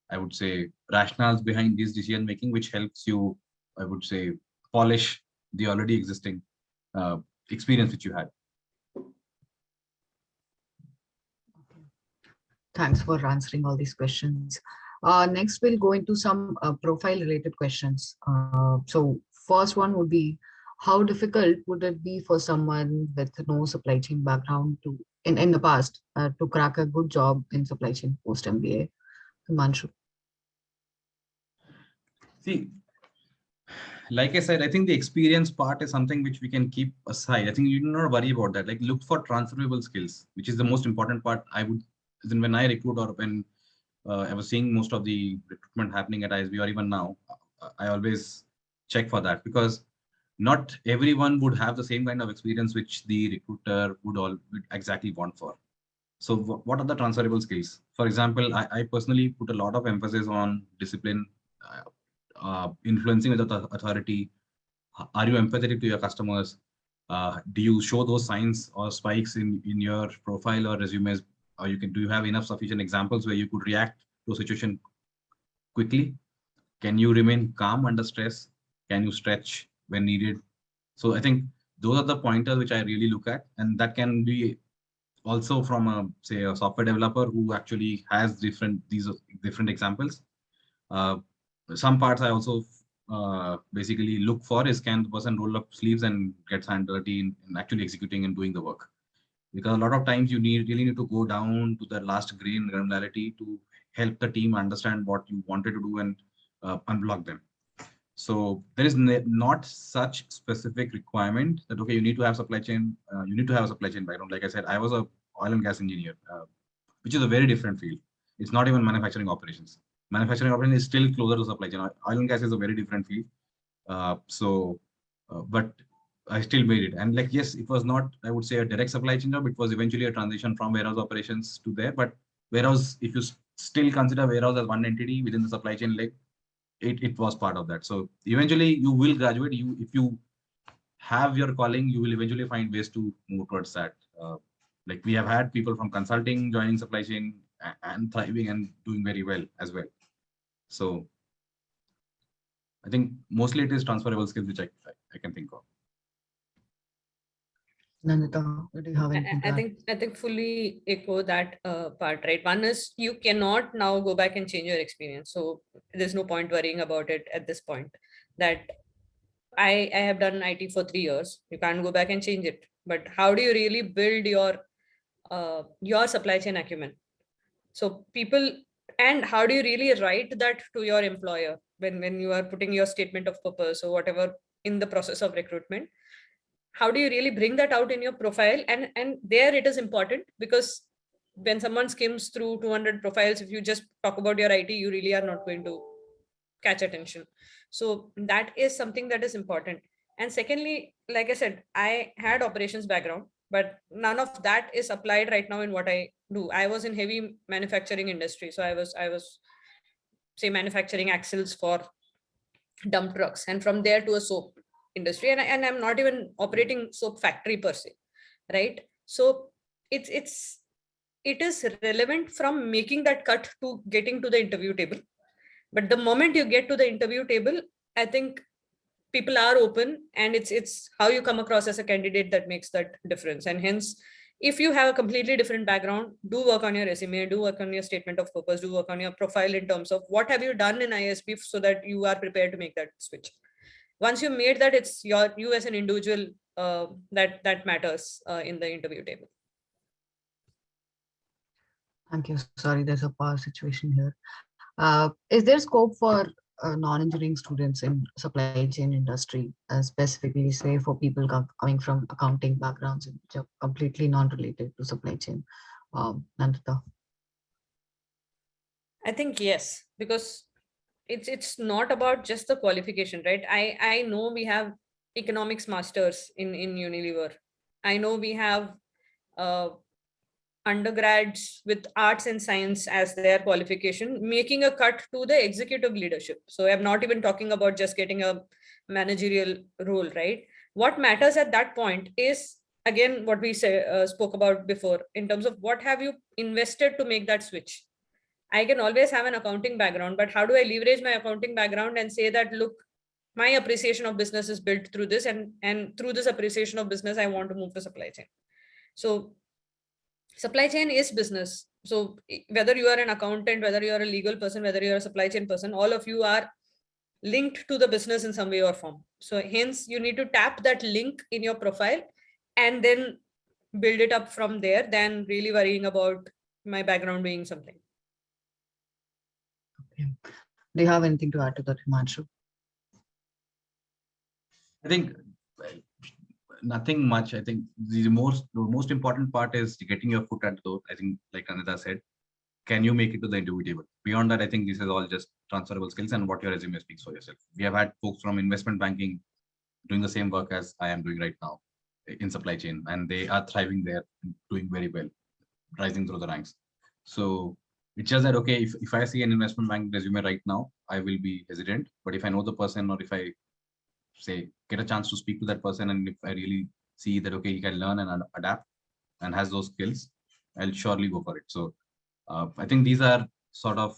I would say, rationales behind this decision making, which helps you, I would say, polish the already existing experience which you had. Thanks for answering all these questions. Next, we'll go into some profile related questions. So first one would be, how difficult would it be for someone with no supply chain background to, in the past, to crack a good job in supply chain post MBA? Himanshu. See, like I said, I think the experience part is something which we can keep aside. I think you do not worry about that. Like look for transferable skills, which is the most important part. I would, then when I recruit or when I was seeing most of the recruitment happening at ISB or even now, I always check for that because not everyone would have the same kind of experience which the recruiter would exactly want for. So what are the transferable skills? For example, I personally put a lot of emphasis on discipline, influencing with the authority. Are you empathetic to your customers? Do you show those signs or spikes in your profile or resumes? Or do you have enough sufficient examples where you could react to a situation quickly? Can you remain calm under stress? Can you stretch when needed? So I think those are the pointers which I really look at, and that can be also from say a software developer who actually has these different examples. Some parts I also basically look for is, can the person roll up sleeves and get hands dirty in actually executing and doing the work, because a lot of times you really need to go down to the last grain granularity to help the team understand what you wanted to do and unblock them. So there is not such specific requirement that okay, you need to have supply chain, you need to have a supply chain background. Like I said, I was a oil and gas engineer, which is a very different field. It's not even manufacturing operations. Manufacturing operation is still closer to supply chain. Oil and gas is a very different field. But I still made it. And like, yes, it was not, I would say, a direct supply chain job. It was eventually a transition from warehouse operations to there. But warehouse, if you still consider warehouse as one entity within the supply chain leg, it was part of that. So eventually you will graduate. If you have your calling, you will eventually find ways to move towards that. Like we have had people from consulting joining supply chain and thriving and doing very well as well. So I think mostly it is transferable skills which I can think of. Nandita, do you have anything to add? I think fully echo that part, right? One is you cannot now go back and change your experience. So there's no point worrying about it at this point. That I have done IT for 3 years. You can't go back and change it. But how do you really build your supply chain acumen? So people, and how do you really write that to your employer when you are putting your statement of purpose or whatever in the process of recruitment? How do you really bring that out in your profile? And there it is important, because when someone skims through 200 profiles, if you just talk about your IT, you really are not going to catch attention. So that is something that is important. And secondly, like I said, I had operations background, but none of that is applied right now in what I do. I was in heavy manufacturing industry, so I was say manufacturing axles for dump trucks, and from there to a soap industry, and I'm not even operating soap factory per se, right? So it is relevant from making that cut to getting to the interview table. But the moment you get to the interview table, I think people are open, and it's how you come across as a candidate that makes that difference. And hence, if you have a completely different background, do work on your resume, do work on your statement of purpose, do work on your profile in terms of what have you done in ISB so that you are prepared to make that switch. Once you made that, it's you as an individual that matters in the interview table. Thank you. Sorry, there's a power situation here. Is there scope for non-engineering students in supply chain industry, specifically say for people coming from accounting backgrounds which are completely non-related to supply chain? Nandita. I think yes, because it's not about just the qualification, right? I know we have economics masters in Unilever. I know we have undergrads with arts and science as their qualification, making a cut to the executive leadership. So I'm not even talking about just getting a managerial role, right? What matters at that point is, again, what we spoke about before, in terms of what have you invested to make that switch. I can always have an accounting background, but how do I leverage my accounting background and say that, look, my appreciation of business is built through this, and through this appreciation of business, I want to move to supply chain. So supply chain is business. So whether you are an accountant, whether you are a legal person, whether you are a supply chain person, all of you are linked to the business in some way or form. So hence you need to tap that link in your profile and then build it up from there, than really worrying about my background being something. Okay. Do you have anything to add to that, Himanshu? I think nothing much. I think the most important part is getting your foot at the door. I think, like Anita said, can you make it to the interview table? Beyond that, I think this is all just transferable skills and what your resume speaks for yourself. We have had folks from investment banking doing the same work as I am doing right now in supply chain, and they are thriving there, doing very well, rising through the ranks. So it's just that, okay, if I see an investment bank resume right now, I will be hesitant. But if I know the person, or if I say get a chance to speak to that person, and if I really see that, okay, he can learn and adapt and has those skills, I'll surely go for it. So I think these are sort of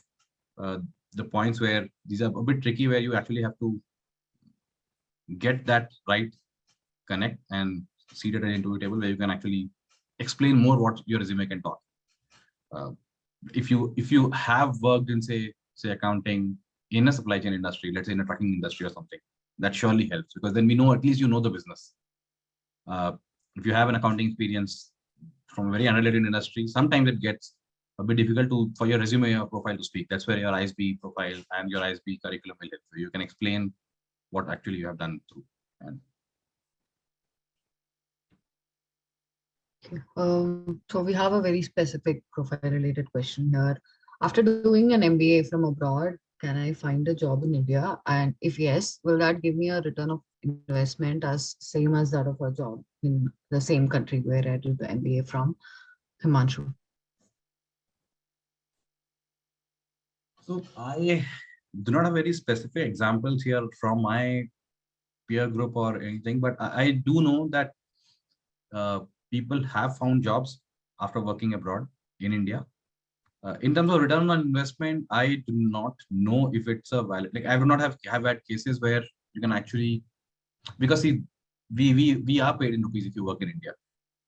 the points where these are a bit tricky, where you actually have to get that right connect and seat at an interview table where you can actually explain more what your resume can talk. If you have worked in say accounting in a supply chain industry, let's say in a trucking industry or something, that surely helps, because then we know, at least you know the business. If you have an accounting experience from a very unrelated industry, sometimes it gets a bit difficult for your resume or profile to speak. That's where your ISB profile and your ISB curriculum will help. So you can explain what actually you have done through. And so we have a very specific profile related question here. After doing an MBA from abroad, can I find a job in India? And if yes, will that give me a return of investment as same as that of a job in the same country where I did the MBA from? Himanshu. so I do not have very specific examples here from my peer group or anything, but I do know that people have found jobs after working abroad in India. In terms of return on investment, I do not know if it's a valid, like I would not have had cases where you can actually, because see, we are paid in rupees if you work in India.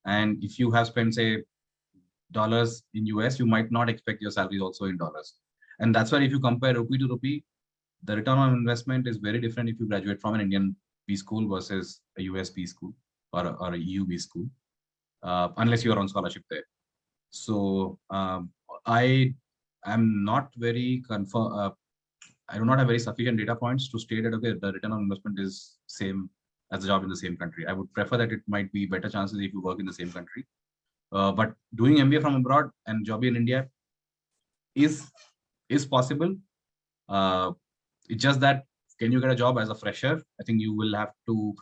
And if you have spent say dollars in US, you might not expect your salaries also in dollars. And that's why if you compare rupee to rupee, the return on investment is very different if you graduate from an Indian B school versus a US B school or a EU B school, unless you are on scholarship there. So I am not very confirm. I do not have very sufficient data points to state that, okay, the return on investment is same as a job in the same country. I would prefer that it might be better chances if you work in the same country. But doing MBA from abroad and job in India is possible. It's just that, can you get a job as a fresher? I think you will have to,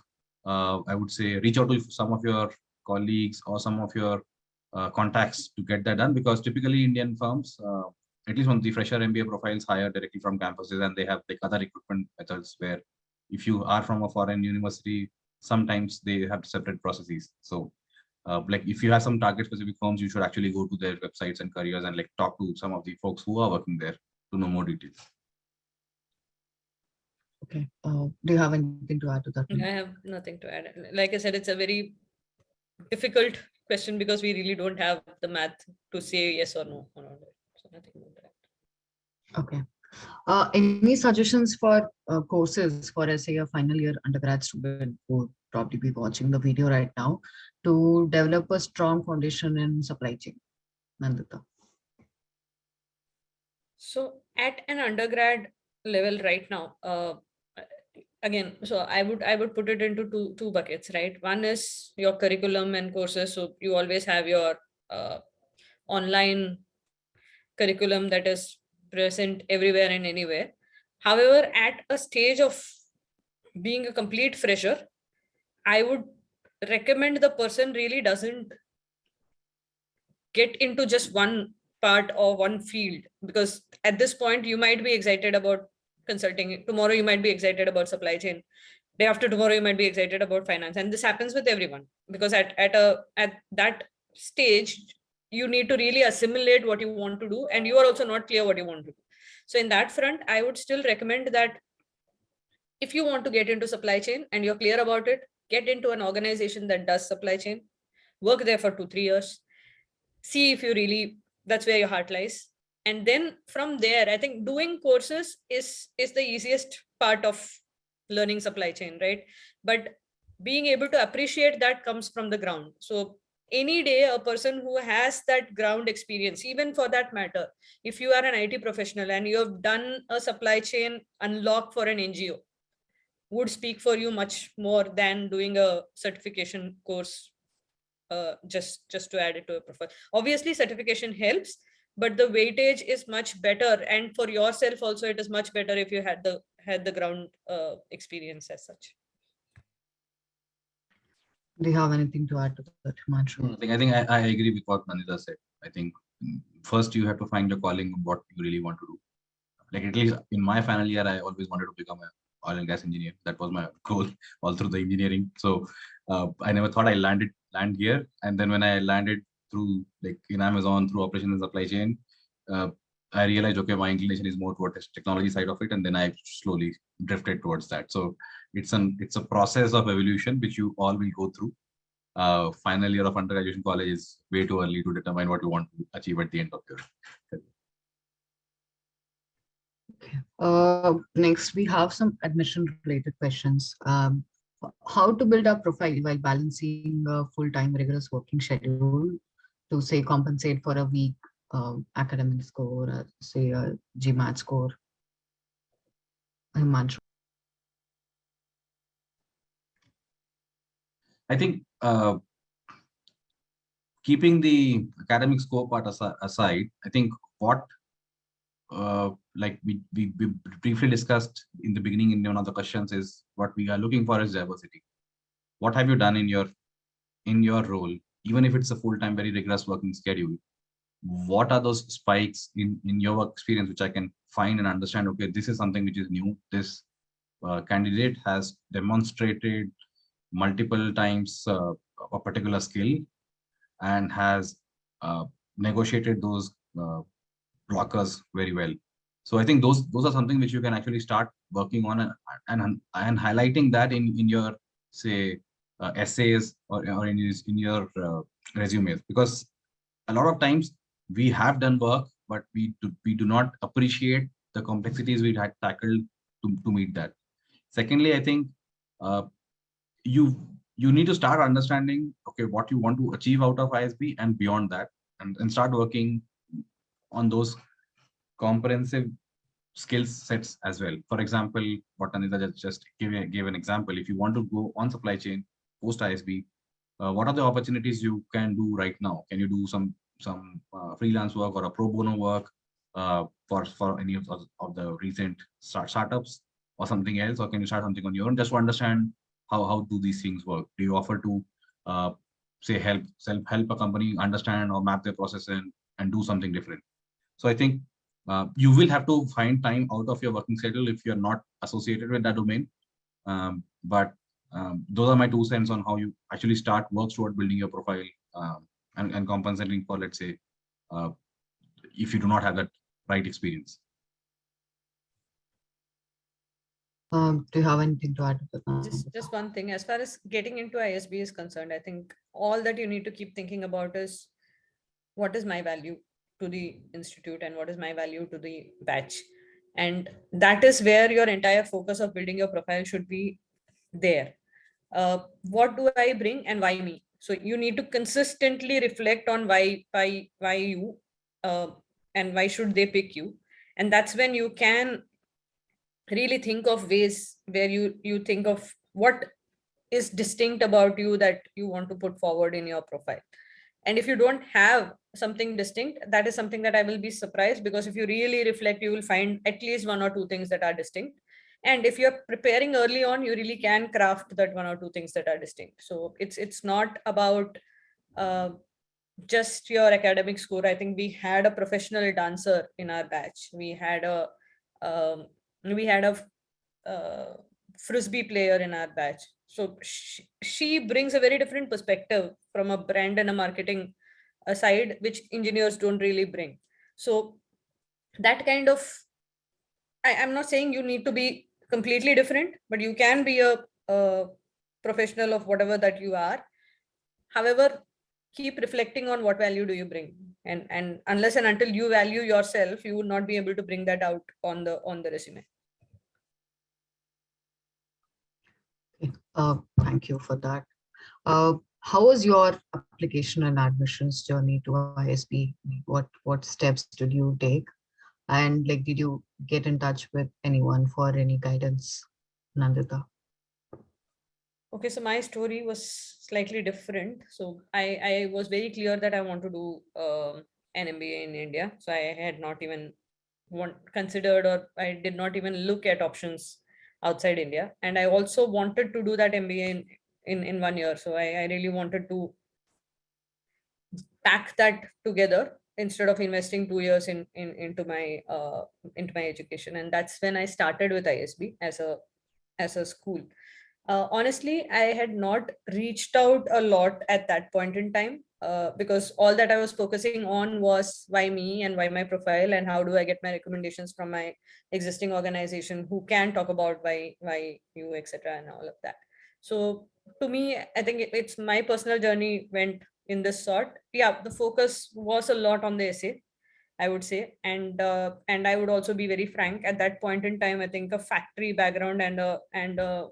I would say, reach out to some of your colleagues or some of your contacts to get that done, because typically Indian firms, at least on the fresher MBA profiles, hire directly from campuses, and they have like other recruitment methods where if you are from a foreign university, sometimes they have separate processes. So like if you have some target specific firms, you should actually go to their websites and careers and like talk to some of the folks who are working there to know more details. Okay. Do you have anything to add to that? I have nothing to add. Like I said, it's a very difficult question because we really don't have the math to say yes or no around it. So nothing more to add. Okay. Any suggestions for courses for, say, a final year undergrad student who would probably be watching the video right now to develop a strong foundation in supply chain? Nandita. So at an undergrad level right now, again, so I would put it into two buckets, right? One is your curriculum and courses. So you always have your online curriculum that is present everywhere and anywhere. However, at a stage of being a complete fresher, I would recommend the person really doesn't get into just one part or one field, because at this point you might be excited about consulting, tomorrow you might be excited about supply chain, day after tomorrow you might be excited about finance, and this happens with everyone, because at that stage you need to really assimilate what you want to do, and you are also not clear what you want to do. So in that front, I would still recommend that if you want to get into supply chain and you're clear about it, get into an organization that does supply chain, work there for 2-3 years, see if you really, that's where your heart lies. And then from there, I think doing courses is the easiest part of learning supply chain, right? But being able to appreciate that comes from the ground. So any day, a person who has that ground experience, even for that matter, if you are an IT professional and you have done a supply chain unlock for an NGO, would speak for you much more than doing a certification course, just to add it to a profile. Obviously certification helps, but the weightage is much better, and for yourself also it is much better if you had the ground experience as such. Do you have anything to add to that, Himanshu? I agree with what Nandita said. I think first you have to find your calling, what you really want to do. Like at least in my final year, I always wanted to become an oil and gas engineer. That was my goal all through the engineering. So I never thought I land here. And then when I landed through like in Amazon through operations and supply chain, I realized, okay, my inclination is more towards the technology side of it. And then I slowly drifted towards that. So it's a process of evolution, which you all will go through. Final year of undergraduate college is way too early to determine what you want to achieve at the end of your career. Next, we have some admission related questions. How to build a profile while balancing a full-time rigorous working schedule to say compensate for a weak academic score, or say a GMAT score? Himanshu. I think keeping the academic score part aside, I think what like we briefly discussed in the beginning in one of the questions is what we are looking for is diversity. What have you done in your role, even if it's a full-time, very rigorous working schedule? What are those spikes in your work experience which I can find and understand? Okay, this is something which is new. This candidate has demonstrated multiple times a particular skill and has negotiated those blockers very well. So I think those are something which you can actually start working on and highlighting that in your say essays or in your resumes, because a lot of times we have done work, but we do not appreciate the complexities we had tackled to meet that. Secondly, I think you need to start understanding, okay, what you want to achieve out of ISB and beyond that, and start working on those comprehensive skill sets as well. For example, what Anita just gave an example. If you want to go on supply chain post ISB, what are the opportunities you can do right now? Can you do some freelance work or a pro bono work for any of the recent startups or something else, or can you start something on your own? Just to understand how do these things work. Do you offer to say help a company understand or map their process and do something different? So I think you will have to find time out of your working schedule if you're not associated with that domain. But those are my 2 cents on how you actually start work toward building your profile and compensating for, let's say, if you do not have that right experience. Do you have anything to add to that? Just one thing, as far as getting into ISB is concerned, I think all that you need to keep thinking about is what is my value to the institute and what is my value to the batch. And that is where your entire focus of building your profile should be there. What do I bring and why me? So you need to consistently reflect on why you and why should they pick you. And that's when you can really think of ways where you think of what is distinct about you that you want to put forward in your profile. And if you don't have something distinct, that is something that I will be surprised, because if you really reflect, you will find at least 1 or 2 things that are distinct. And if you're preparing early on, you really can craft that 1 or 2 things that are distinct. So it's not about just your academic score. I think we had a professional dancer in our batch. Um, we had a frisbee player in our batch. So she brings a very different perspective from a brand and a marketing side, which engineers don't really bring. So that kind of, I'm not saying you need to be completely different, but you can be a professional of whatever that you are. However, keep reflecting on what value do you bring, and unless and until you value yourself, you would not be able to bring that out on the resume. Okay, thank you for that. How was your application and admissions journey to ISB? What steps did you take? And like, did you get in touch with anyone for any guidance, Nandita? Okay, so my story was slightly different. So I was very clear that I want to do an MBA in India. So I had not even considered, or I did not even look at options outside India. And I also wanted to do that MBA in 1 year. So I really wanted to pack that together instead of investing 2 years into my education. And that's when I started with ISB as a school. Honestly, I had not reached out a lot at that point in time, because all that I was focusing on was why me and why my profile, and how do I get my recommendations from my existing organization who can talk about why you, etc., and all of that. So to me, I think it's my personal journey went in this sort. Yeah, the focus was a lot on the essay, I would say, and I would also be very frank. At that point in time, I think a factory background and a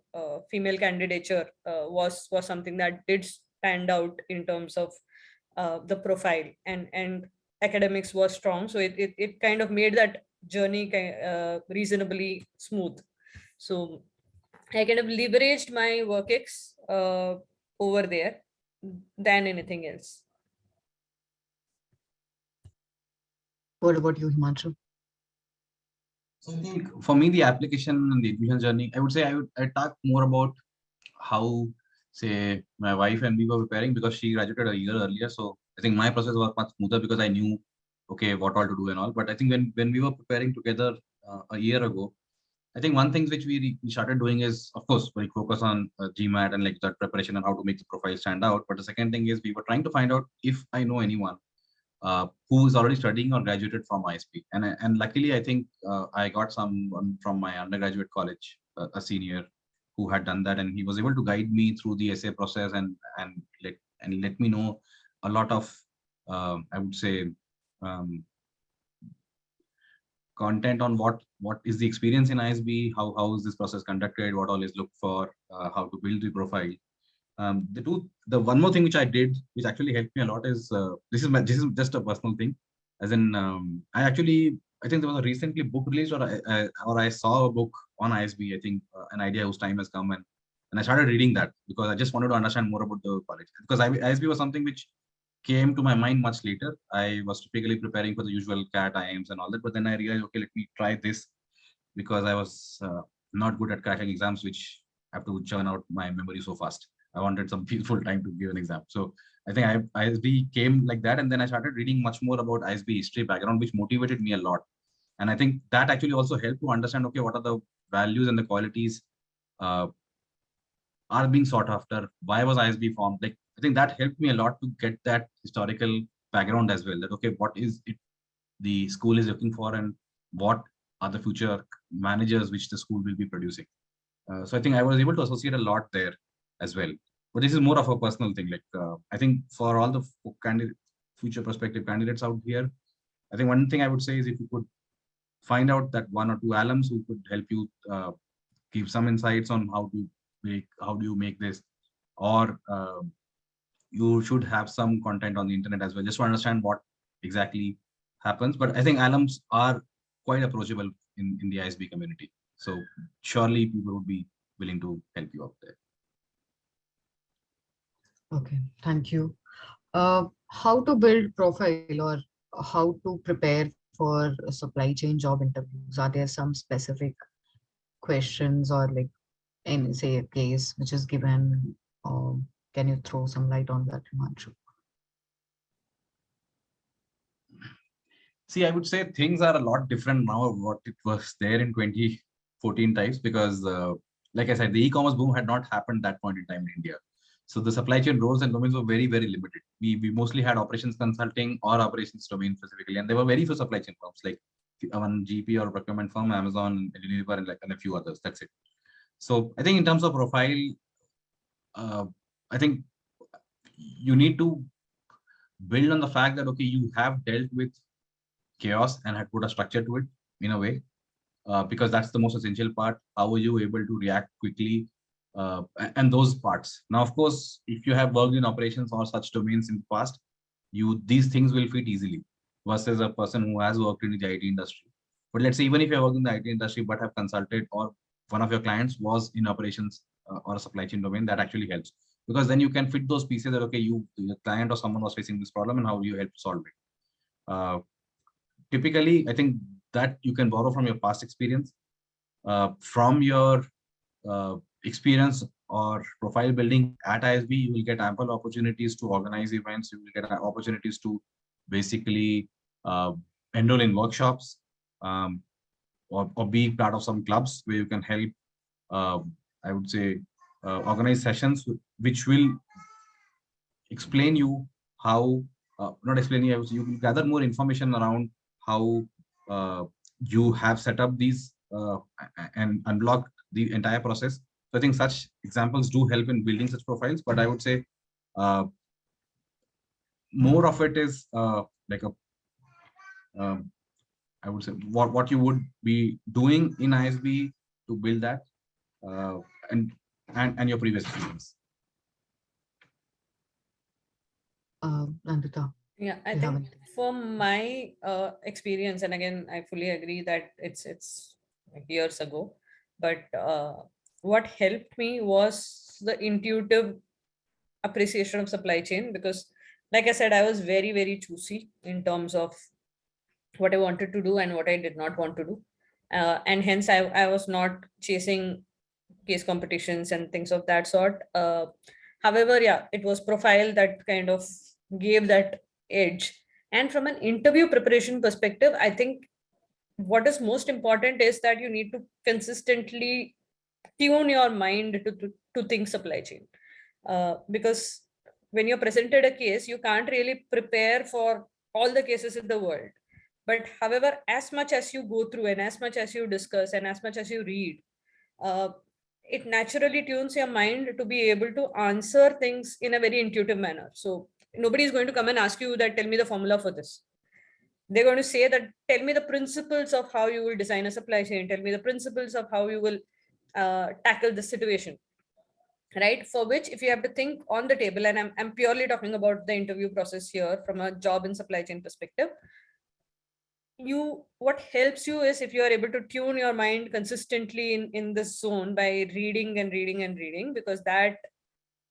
female candidature was something that did stand out in terms of the profile, and academics was strong, so it kind of made that journey reasonably smooth. So I kind of leveraged my work ex over there than anything else. What about you, Himanshu? So I think for me, the application and the admission journey, I would say I talk more about how, say, my wife and we were preparing, because she graduated a year earlier. So I think my process was much smoother because I knew, okay, what all to do and all. But I think when we were preparing together a year ago, I think one thing which we started doing is, of course, like focus on GMAT and like that preparation and how to make the profile stand out. But the second thing is we were trying to find out if I know anyone who is already studying or graduated from ISP. And luckily, I think I got someone from my undergraduate college, a senior, who had done that, and he was able to guide me through the essay process and let me know a lot of, I would say, um, content on what is the experience in ISB, how is this process conducted, what all is looked for, how to build the profile. The one more thing which I did, which actually helped me a lot, is this is just a personal thing. As in, I think there was a recently book released, or I saw a book on ISB. I think an idea whose time has come, and I started reading that because I just wanted to understand more about the college, because ISB was something which came to my mind much later. I was typically preparing for the usual CAT, IIMs and all that, but then I realized, okay, let me try this, because I was not good at cracking exams, which have to churn out my memory so fast. I wanted some peaceful time to give an exam. So I think ISB came like that. And then I started reading much more about ISB history background, which motivated me a lot. And I think that actually also helped to understand, okay, what are the values and the qualities uh, are being sought after? Why was ISB formed? Like, I think that helped me a lot to get that historical background as well. That, okay, what is it the school is looking for, and what are the future managers which the school will be producing. So I think I was able to associate a lot there as well. But this is more of a personal thing. Like I think for all the future prospective candidates out here, I think one thing I would say is, if you could find out that one or two alums who could help you give some insights on how do you make this, or you should have some content on the internet as well, just to understand what exactly happens. But I think alums are quite approachable in the ISB community. So surely people would be willing to help you out there. Okay, thank you. How to build profile, or how to prepare for supply chain job interviews? Are there some specific questions, or like any, say, a case which is given? Can you throw some light on that, Himanshu? See, I would say things are a lot different now of what it was there in 2014 times, because like I said, the e-commerce boom had not happened that point in time in India. So the supply chain roles and domains were very, very limited. We mostly had operations consulting or operations domain specifically, and there were very few supply chain firms like one GP or procurement firm, Amazon, Unilever, and a few others. That's it. So I think in terms of profile, I think you need to build on the fact that, okay, you have dealt with chaos and had put a structure to it in a way, because that's the most essential part. How are you able to react quickly, and those parts. Now, of course, if you have worked in operations or such domains in the past, these things will fit easily versus a person who has worked in the IT industry. But let's say even if you work in the IT industry but have consulted, or one of your clients was in operations or a supply chain domain, that actually helps, because then you can fit those pieces that, okay, the client or someone was facing this problem and how you help solve it. Typically, I think that you can borrow from your past experience, from your experience or profile building at ISB. You will get ample opportunities to organize events. You will get opportunities to basically enroll in workshops, or be part of some clubs where you can help, I would say, organize sessions which will explain you how, not explain you, you will gather more information around how you have set up these and unblocked the entire process. So I think such examples do help in building such profiles, but I would say more of it is like a, I would say what you would be doing in ISB to build that, and your previous experience. Nandita. Yeah, I You have think anything? from my experience, and again, I fully agree that it's like years ago, but what helped me was the intuitive appreciation of supply chain, because like I said, I was very, very choosy in terms of what I wanted to do and what I did not want to do. And hence I was not chasing case competitions and things of that sort. However, yeah, it was profile that kind of gave that edge. And from an interview preparation perspective, I think what is most important is that you need to consistently tune your mind to think supply chain. Because when you're presented a case, you can't really prepare for all the cases in the world. But however, as much as you go through and as much as you discuss and as much as you read, uh, it naturally tunes your mind to be able to answer things in a very intuitive manner. So nobody is going to come and ask you that, tell me the formula for this. They're going to say that, tell me the principles of how you will design a supply chain, tell me the principles of how you will tackle the situation, right? For which, if you have to think on the table, and I'm purely talking about the interview process here from a job and supply chain perspective, what helps you is if you are able to tune your mind consistently in this zone by reading and reading and reading, because that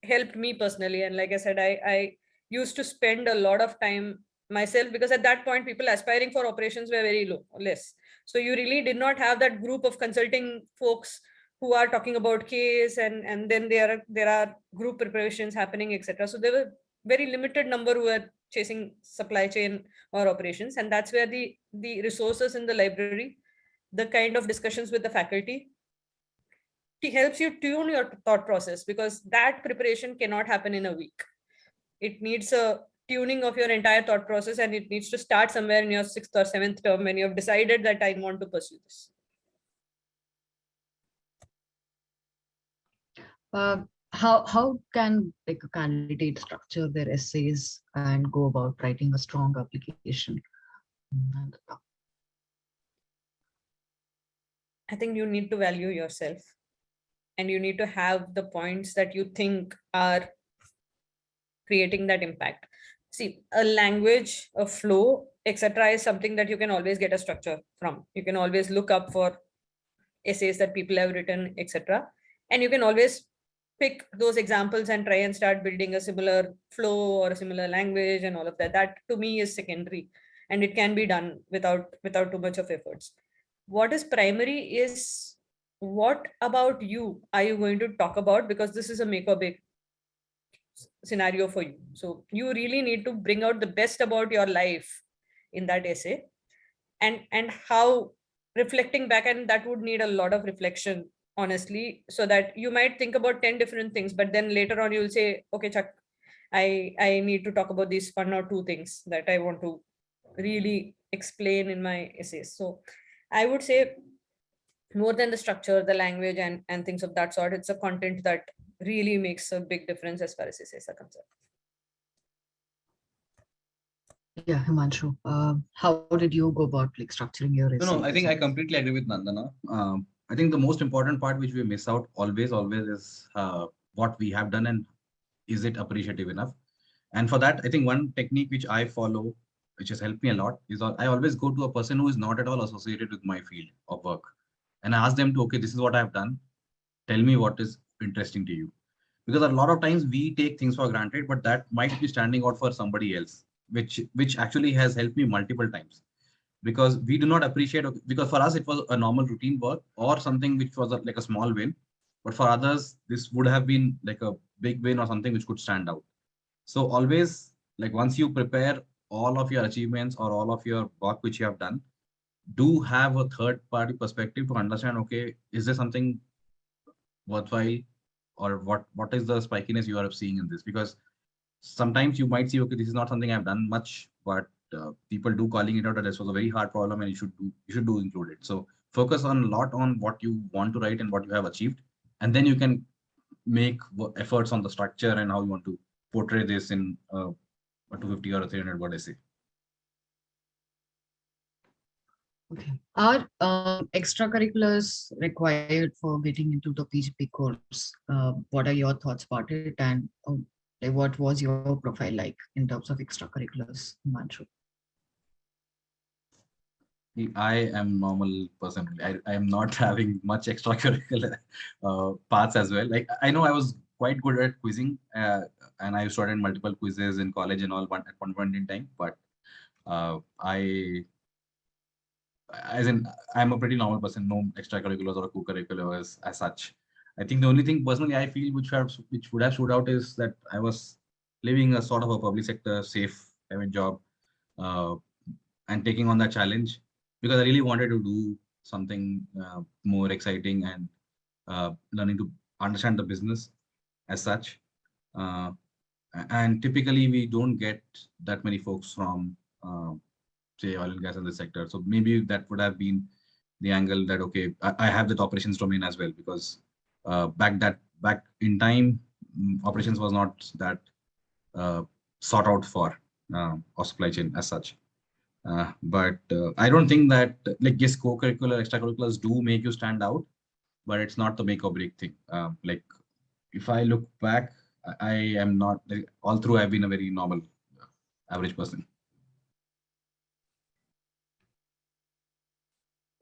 helped me personally. And like I said, I used to spend a lot of time myself, because at that point people aspiring for operations were very less. So you really did not have that group of consulting folks who are talking about case, and then there are group preparations happening, etc. So there were very limited number who were chasing supply chain or operations, and that's where the resources in the library, the kind of discussions with the faculty, it helps you tune your thought process, because that preparation cannot happen in a week. It needs a tuning of your entire thought process, and it needs to start somewhere in your 6th or 7th term when you have decided that I want to pursue this. How can like a candidate structure their essays and go about writing a strong application? Nandita. I think you need to value yourself, and you need to have the points that you think are creating that impact. See, a language, a flow, etc., is something that you can always get a structure from. You can always look up for essays that people have written, etc., and you can always pick those examples and try and start building a similar flow or a similar language and all of that. That to me is secondary, and it can be done without too much of efforts. What is primary is, what about you are you going to talk about, because this is a make or break scenario for you. So you really need to bring out the best about your life in that essay. and how reflecting back, and that would need a lot of reflection, honestly, so that you might think about 10 different things, but then later on you'll say, okay, Chuck, I need to talk about these one or two things that I want to really explain in my essays. So I would say more than the structure, the language, and things of that sort, it's a content that really makes a big difference as far as essays are concerned. Yeah, Himanshu, how did you go about like structuring your No, essay? I think I completely agree with Nandana. I think the most important part which we miss out always is what we have done and is it appreciative enough. And for that, I think one technique which I follow, which has helped me a lot, is I always go to a person who is not at all associated with my field of work, and I ask them to, okay, this is what I have done. Tell me what is interesting to you, because a lot of times we take things for granted, but that might be standing out for somebody else, which actually has helped me multiple times, because we do not appreciate, because for us it was a normal routine work or something which was like a small win, but for others this would have been like a big win or something which could stand out. So always, like, once you prepare all of your achievements or all of your work which you have done, do have a third party perspective to understand, okay, is there something worthwhile, or what is the spikiness you are seeing in this? Because sometimes you might see, okay, this is not something I've done much, but people do calling it out that this was a very hard problem and you should do include it. So focus on a lot on what you want to write and what you have achieved, and then you can make efforts on the structure and how you want to portray this in a 250 or a 300 word essay. Okay. Are extracurriculars required for getting into the PGP course? What are your thoughts about it? And like, what was your profile like in terms of extracurriculars, Himanshu? I am normal person. I am not having much extracurricular parts as well. Like, I know I was quite good at quizzing, and I started multiple quizzes in college and all at one point in time. But I, as in, I'm a pretty normal person. No extracurriculars or co-curriculars as such. I think the only thing personally I feel which would have stood out is that I was living a sort of a public sector safe, I mean, job, uh, and taking on that challenge because I really wanted to do something more exciting and learning to understand the business as such. Uh, and typically, we don't get that many folks from, say, oil and gas in the sector. So maybe that would have been the angle that, okay, I have that operations domain as well, because back in time, operations was not that sought out for or supply chain as such. But I don't think that, like, yes, co-curricular, extracurriculars do make you stand out, but it's not the make or break thing. Like, if I look back, I am not, like, all through I've been a very normal, average person.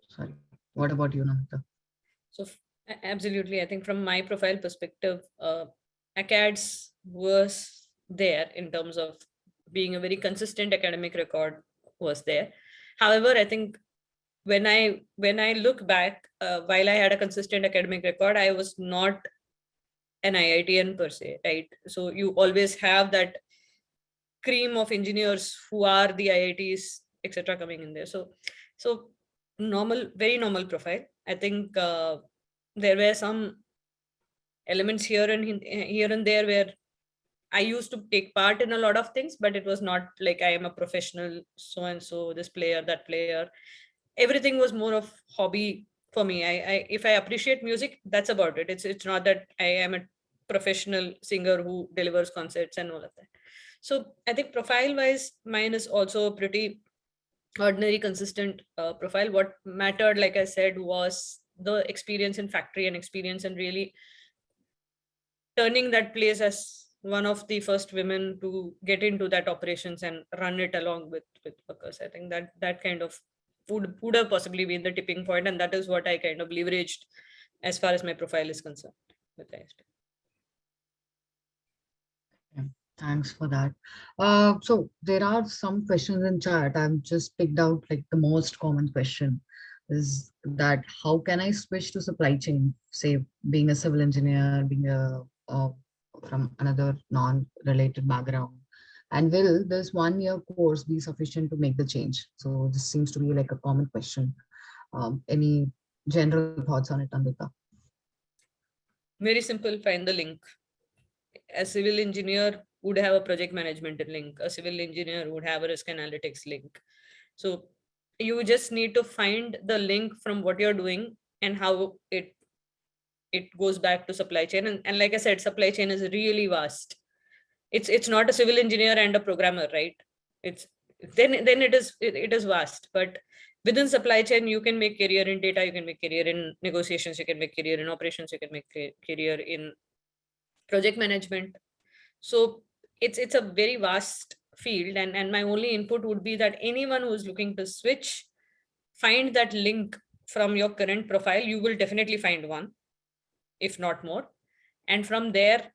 Sorry. What about you, Nandita? So absolutely, I think from my profile perspective, ACADS was there in terms of being a very consistent academic record was there. However, I think when I look back, while I had a consistent academic record, I was not an IITian per se, right? So you always have that cream of engineers who are the IITs, etc., coming in there. So normal, very normal profile. I think there were some elements here and there where I used to take part in a lot of things, but it was not like I am a professional so and so, this player, that player. Everything was more of hobby for me. I if I appreciate music, that's about it. It's not that I am a professional singer who delivers concerts and all of that. So I think profile wise, mine is also a pretty ordinary, consistent profile. What mattered, like I said, was the experience in factory and experience and really turning that place as one of the first women to get into that operations and run it along with workers. I think that kind of would have possibly been the tipping point, and that is what I kind of leveraged as far as my profile is concerned with ISP. Yeah, thanks for that. So there are some questions in chat. I've just picked out like the most common question is that how can I switch to supply chain, say being a civil engineer, being a from another non-related background, And will this 1 year course be sufficient to make the change? So this seems to be like a common question. Any general thoughts on it, Amrita? Very simple, find the link. A civil engineer would have a project management link. A civil engineer would have a risk analytics link. So you just need to find the link from what you're doing and how it goes back to supply chain. And like I said, supply chain is really vast. It's not a civil engineer and a programmer, right? It's then it is vast. But within supply chain, you can make career in data, you can make career in negotiations, you can make career in operations, you can make career in project management. So it's a very vast field, and my only input would be that anyone who is looking to switch, find that link from your current profile. You will definitely find one, if not more, and from there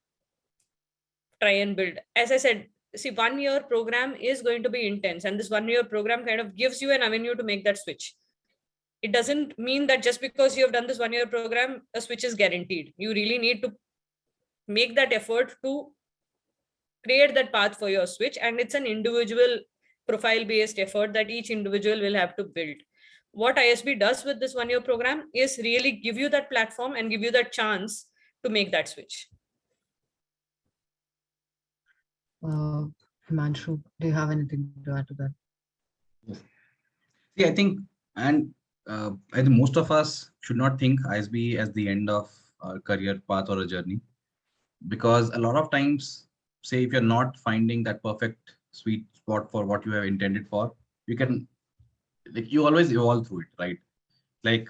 try and build. As I said, see, 1 year program is going to be intense, and this 1 year program kind of gives you an avenue to make that switch. It doesn't mean that just because you have done this 1 year program, a switch is guaranteed. You really need to make that effort to create that path for your switch, and it's an individual profile based effort that each individual will have to build. What ISB does with this 1 year program is really give you that platform and give you that chance to make that switch. Himanshu, do you have anything to add to that? Yes. See, I think, and I think most of us should not think ISB as the end of our career path or a journey, because a lot of times, say if you're not finding that perfect sweet spot for what you have intended for, you can, like, you always evolve through it, right? Like,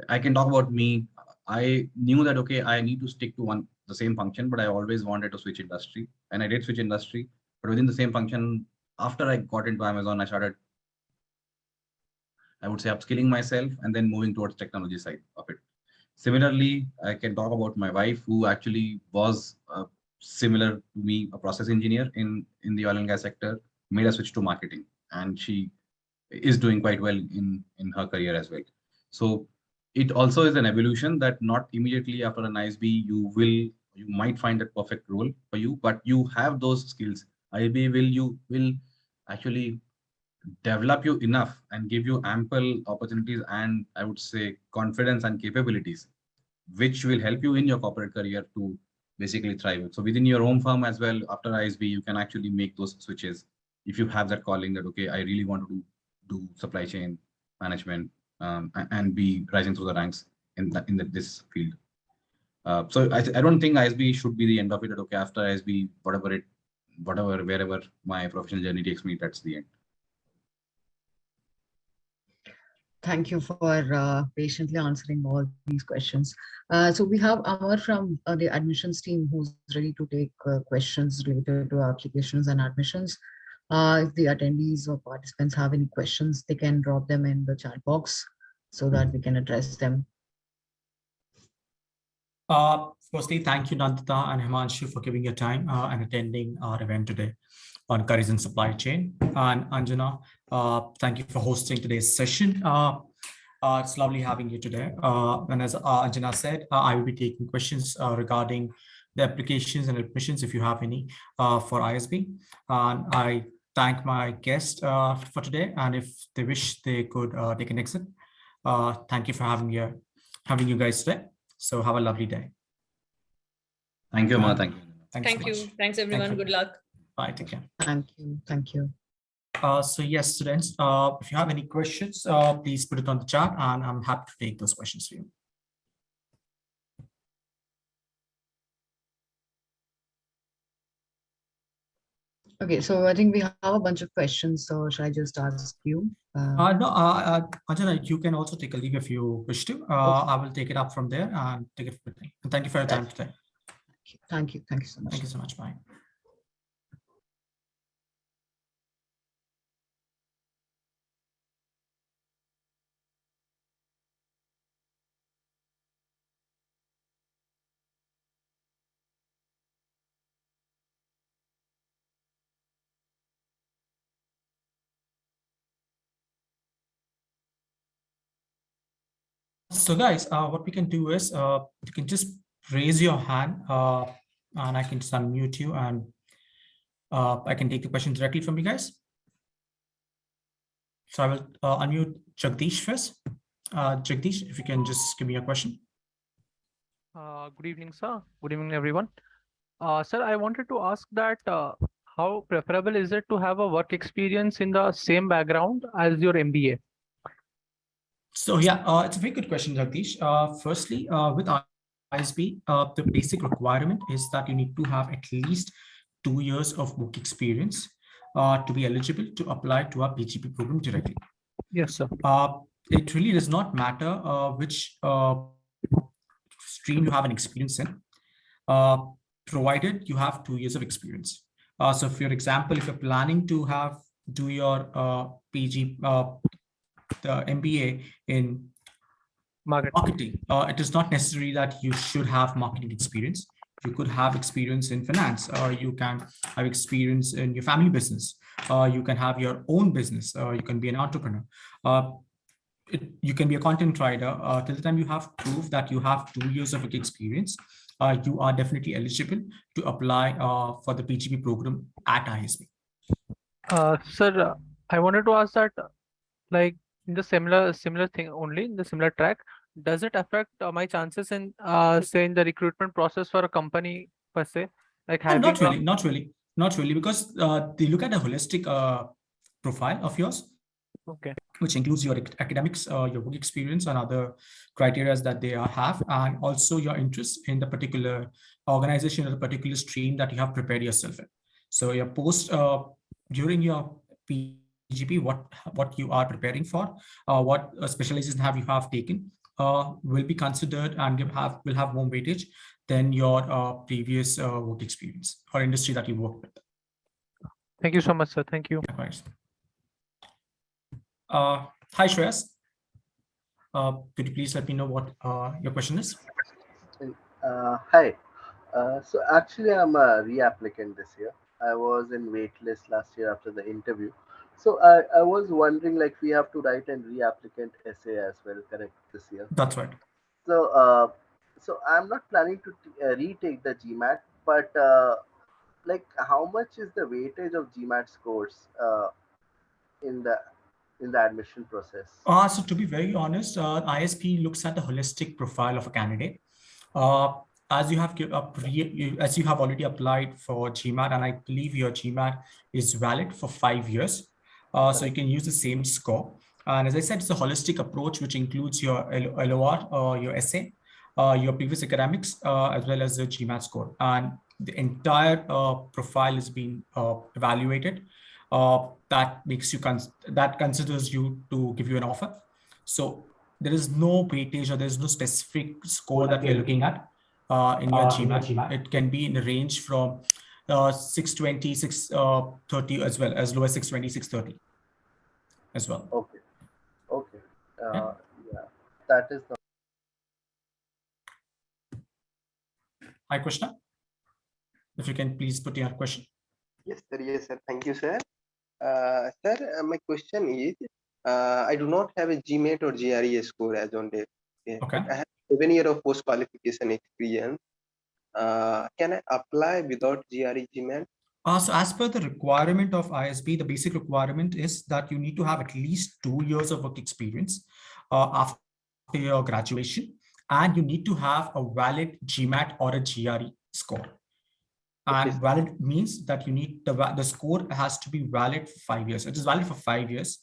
I can talk about me. I knew that, okay, I need to stick to the same function, but I always wanted to switch industry, and I did switch industry. But within the same function, after I got into Amazon, I started, I would say, upskilling myself and then moving towards technology side of it. Similarly, I can talk about my wife, who actually was similar to me, a process engineer in the oil and gas sector, made a switch to marketing, and she is doing quite well in her career as well. So it also is an evolution that not immediately after an ISB you might find that perfect role for you, but you have those skills. ISB will actually develop you enough and give you ample opportunities and, I would say, confidence and capabilities, which will help you in your corporate career to basically thrive. So within your own firm as well, after ISB, you can actually make those switches if you have that calling that, okay, I really want to do supply chain management and be rising through the ranks in this field. So I don't think ISB should be the end of it. That, okay, after ISB, wherever my professional journey takes me, that's the end. Thank you for patiently answering all these questions. So we have Amar from the admissions team who's ready to take questions related to applications and admissions. If the attendees or participants have any questions, they can drop them in the chat box so that we can address them. Firstly, thank you, Nandita and Himanshu, for giving your time and attending our event today on careers in supply chain. And Anjana, thank you for hosting today's session. It's lovely having you today. And as Anjana said, I will be taking questions regarding the applications and admissions, if you have any, for ISB. And I thank my guest for today. And if they wish, they could take an exit. Thank you for having you guys today. So have a lovely day. Thank you, Ma. Thank you. Thank you. Thanks, everyone. Good luck. Bye. Take care. Thank you. Thank you. So yes, students, if you have any questions, please put it on the chat and I'm happy to take those questions for you. Okay, so I think we have a bunch of questions. So should I just ask you? No, Anjana, you can also take a leave if you wish to. Okay. I will take it up from there and take it with me. And thank you for your time today. Thank you. Thank you so much. Thank you so much. Bye. So guys, what we can do is you can just raise your hand and I can just unmute you and I can take the question directly from you guys. So I will unmute Jagdish first. Jagdish, if you can just give me a question. Good evening, sir. Good evening, everyone. Sir, I wanted to ask that how preferable is it to have a work experience in the same background as your MBA? So yeah, it's a very good question, Jagdish. Firstly, with ISB, the basic requirement is that you need to have at least 2 years of work experience to be eligible to apply to our PGP program directly. Yes, sir. It really does not matter which stream you have an experience in, provided you have 2 years of experience. So for example, if you're planning to do your PG, the MBA in marketing, it is not necessary that you should have marketing experience. You could have experience in finance, you can have experience in your family business, you can have your own business, you can be an entrepreneur, you can be a content writer. Till the time you have proof that you have 2 years of experience, you are definitely eligible to apply for the PGP program at ISB. Sir, I wanted to ask that, like in the similar thing only, in the similar track, does it affect my chances in say in the recruitment process for a company per se? Like having Not really, because they look at a holistic profile of yours, okay, which includes your academics, your work experience, and other criteria that they have, and also your interest in the particular organization or the particular stream that you have prepared yourself in. So your post during your PGP, what you are preparing for, what specialization you have taken, will be considered and will have more weightage than your previous work experience or industry that you work with. Thank you so much, sir. Thank you. Hi, Shreyas. Could you please let me know what your question is? Hi. So actually, I'm a reapplicant this year. I was in waitlist last year after the interview. So I was wondering, like, we have to write an reapplicant essay as well, correct, this year? That's right. So so I'm not planning to retake the GMAT, but like, how much is the weightage of GMAT scores in the admission process? So to be very honest, ISP looks at the holistic profile of a candidate. As you have already applied for GMAT, and I believe your GMAT is valid for 5 years, so you can use the same score. And as I said, it's a holistic approach which includes your LOR, your essay, your previous academics, as well as the GMAT score, and the entire profile is being evaluated. That makes you that considers you to give you an offer. So there is no weightage or there is no specific score that we are looking at in your GMAT. It can be in a range from 620, 630 as well, as low as 620, 630 as well. Okay. Yeah, that is the. Hi, Krishna. If you can please put your question. Yes, sir. Thank you, sir. Sir, my question is, I do not have a GMAT or GRE score as on date. Okay. I have 7 years of post-qualification experience. Can I apply without GRE GMAT? So as per the requirement of ISB, the basic requirement is that you need to have at least 2 years of work experience after your graduation, and you need to have a valid GMAT or a GRE score. And Okay. valid means that you need the score has to be valid for 5 years. It is valid for 5 years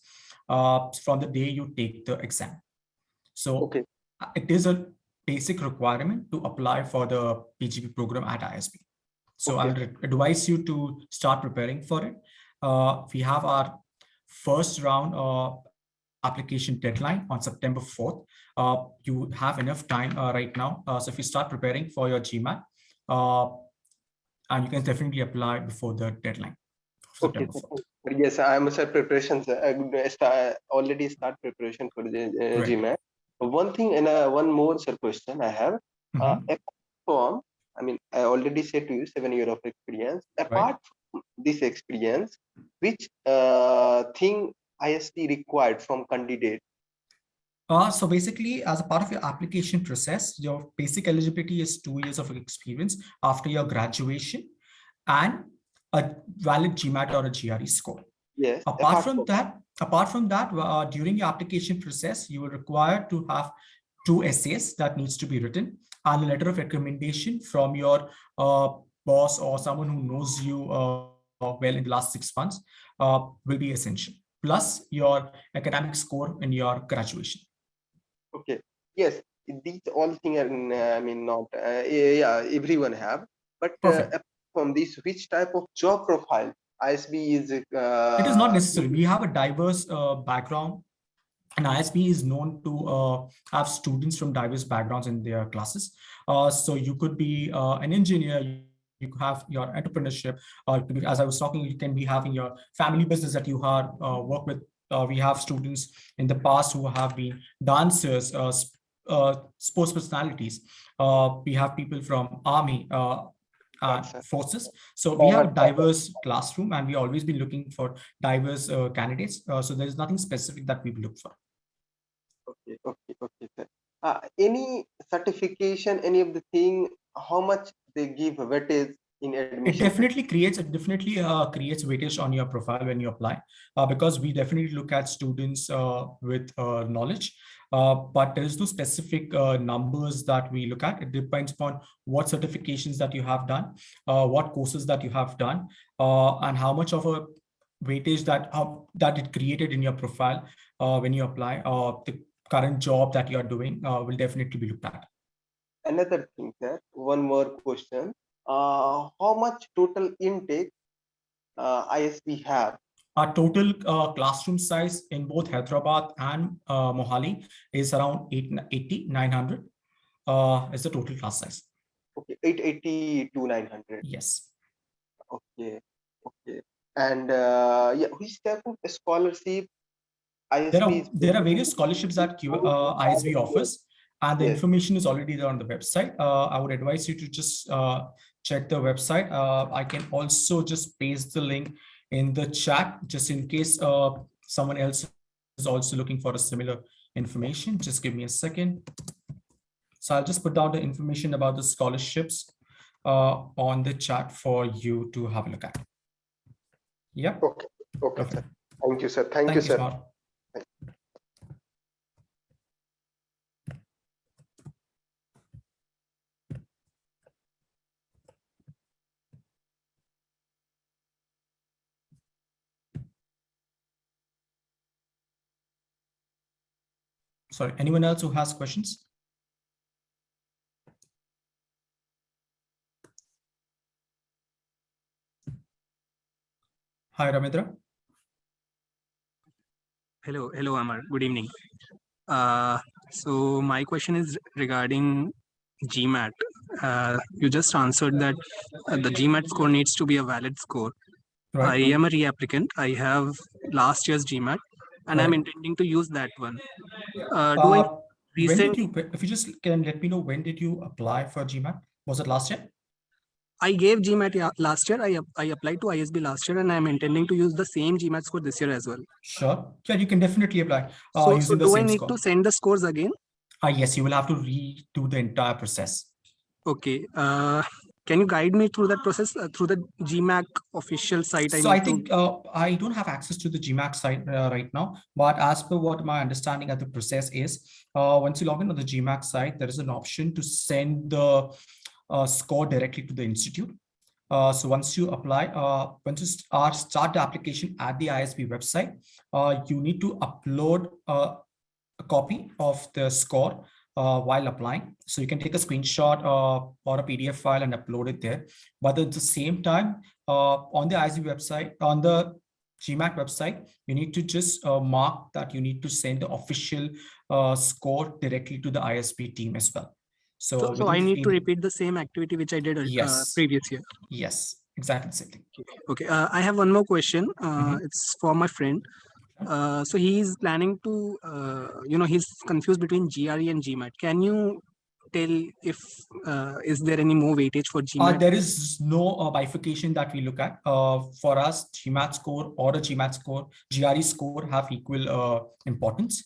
from the day you take the exam. So Okay. it is a basic requirement to apply for the PGP program at ISB. So I would advise you to start preparing for it. We have our first round application deadline on September 4th. You have enough time right now. So if you start preparing for your GMAT, and you can definitely apply before the deadline. Okay. Yes, I'm sir preparations. Already start preparation for the GMAT. One thing and one more sir question I have. Apart from, I mean, I already said to you 7 years of experience. Apart from this experience, which thing IST required from candidate? So basically, as a part of your application process, your basic eligibility is 2 years of experience after your graduation, and a valid GMAT or a GRE score. Yes. Apart from that, during your application process, you will require to have 2 essays that needs to be written and a letter of recommendation from your boss or someone who knows you well in the last 6 months will be essential. Plus your academic score in your graduation. Okay. Yes, these all things are, I mean, not, yeah, everyone have. But apart from this, which type of job profile ISB is? It is not necessary. We have a diverse background, and ISB is known to have students from diverse backgrounds in their classes. So you could be an engineer, you could have your entrepreneurship, as I was talking, you can be having your family business that you have work with. We have students in the past who have been dancers, sports personalities. We have people from army, forces. So we have a diverse classroom, and we always been looking for diverse candidates. So there is nothing specific that we look for. Okay, sir. Any certification, any of the thing, how much they give weightage in admission? It definitely creates weightage on your profile when you apply, because we definitely look at students with knowledge. But there is no specific numbers that we look at. It depends upon what certifications that you have done, what courses that you have done, and how much of a weightage that it created in your profile when you apply. The current job that you are doing will definitely be looked at. Another thing, sir, one more question. How much total intake ISB have? Our total classroom size in both Hyderabad and Mohali is around 900 is the total class size. Okay, 880 to 900. Yes. Okay. And yeah, which type of scholarship ISB? There are various scholarships that ISB offers, and the information is already there on the website. I would advise you to just check the website. I can also just paste the link in the chat, just in case someone else is also looking for a similar information. Just give me a second. So I'll just put down the information about the scholarships on the chat for you to have a look at. Yeah. Okay, Perfect. sir. Thank you, sir. Thank you, sir. Smart. Sorry, anyone else who has questions? Hi, Ramendra. Hello, Amar. Good evening. So my question is regarding GMAT. You just answered that the GMAT score needs to be a valid score. Right. I am a reapplicant. I have last year's GMAT, and I'm intending to use that one. If you just can let me know, when did you apply for GMAT? Was it last year? I gave GMAT last year. I applied to ISB last year, and I'm intending to use the same GMAT score this year as well. Sure. Yeah, you can definitely apply. So do I need to send the scores again? Yes, you will have to redo the entire process. Okay. Can you guide me through that process through the GMAT official site? So I think I don't have access to the GMAT site right now, but as per what my understanding of the process is, once you log in on the GMAT site, there is an option to send the score directly to the institute. So once you apply, once you start the application at the ISB website, you need to upload a copy of the score while applying. So you can take a screenshot or a PDF file and upload it there. But at the same time, on the ISB website, on the GMAT website, you need to just mark that you need to send the official score directly to the ISB team as well. So I need to repeat the same activity which I did previous year. Yes, exactly the same thing. Okay. I have one more question. It's for my friend. So he's planning to, he's confused between GRE and GMAT. Can you tell if is there any more weightage for GMAT? There is no bifurcation that we look at. For us, GMAT score or a GMAT score, GRE score have equal importance.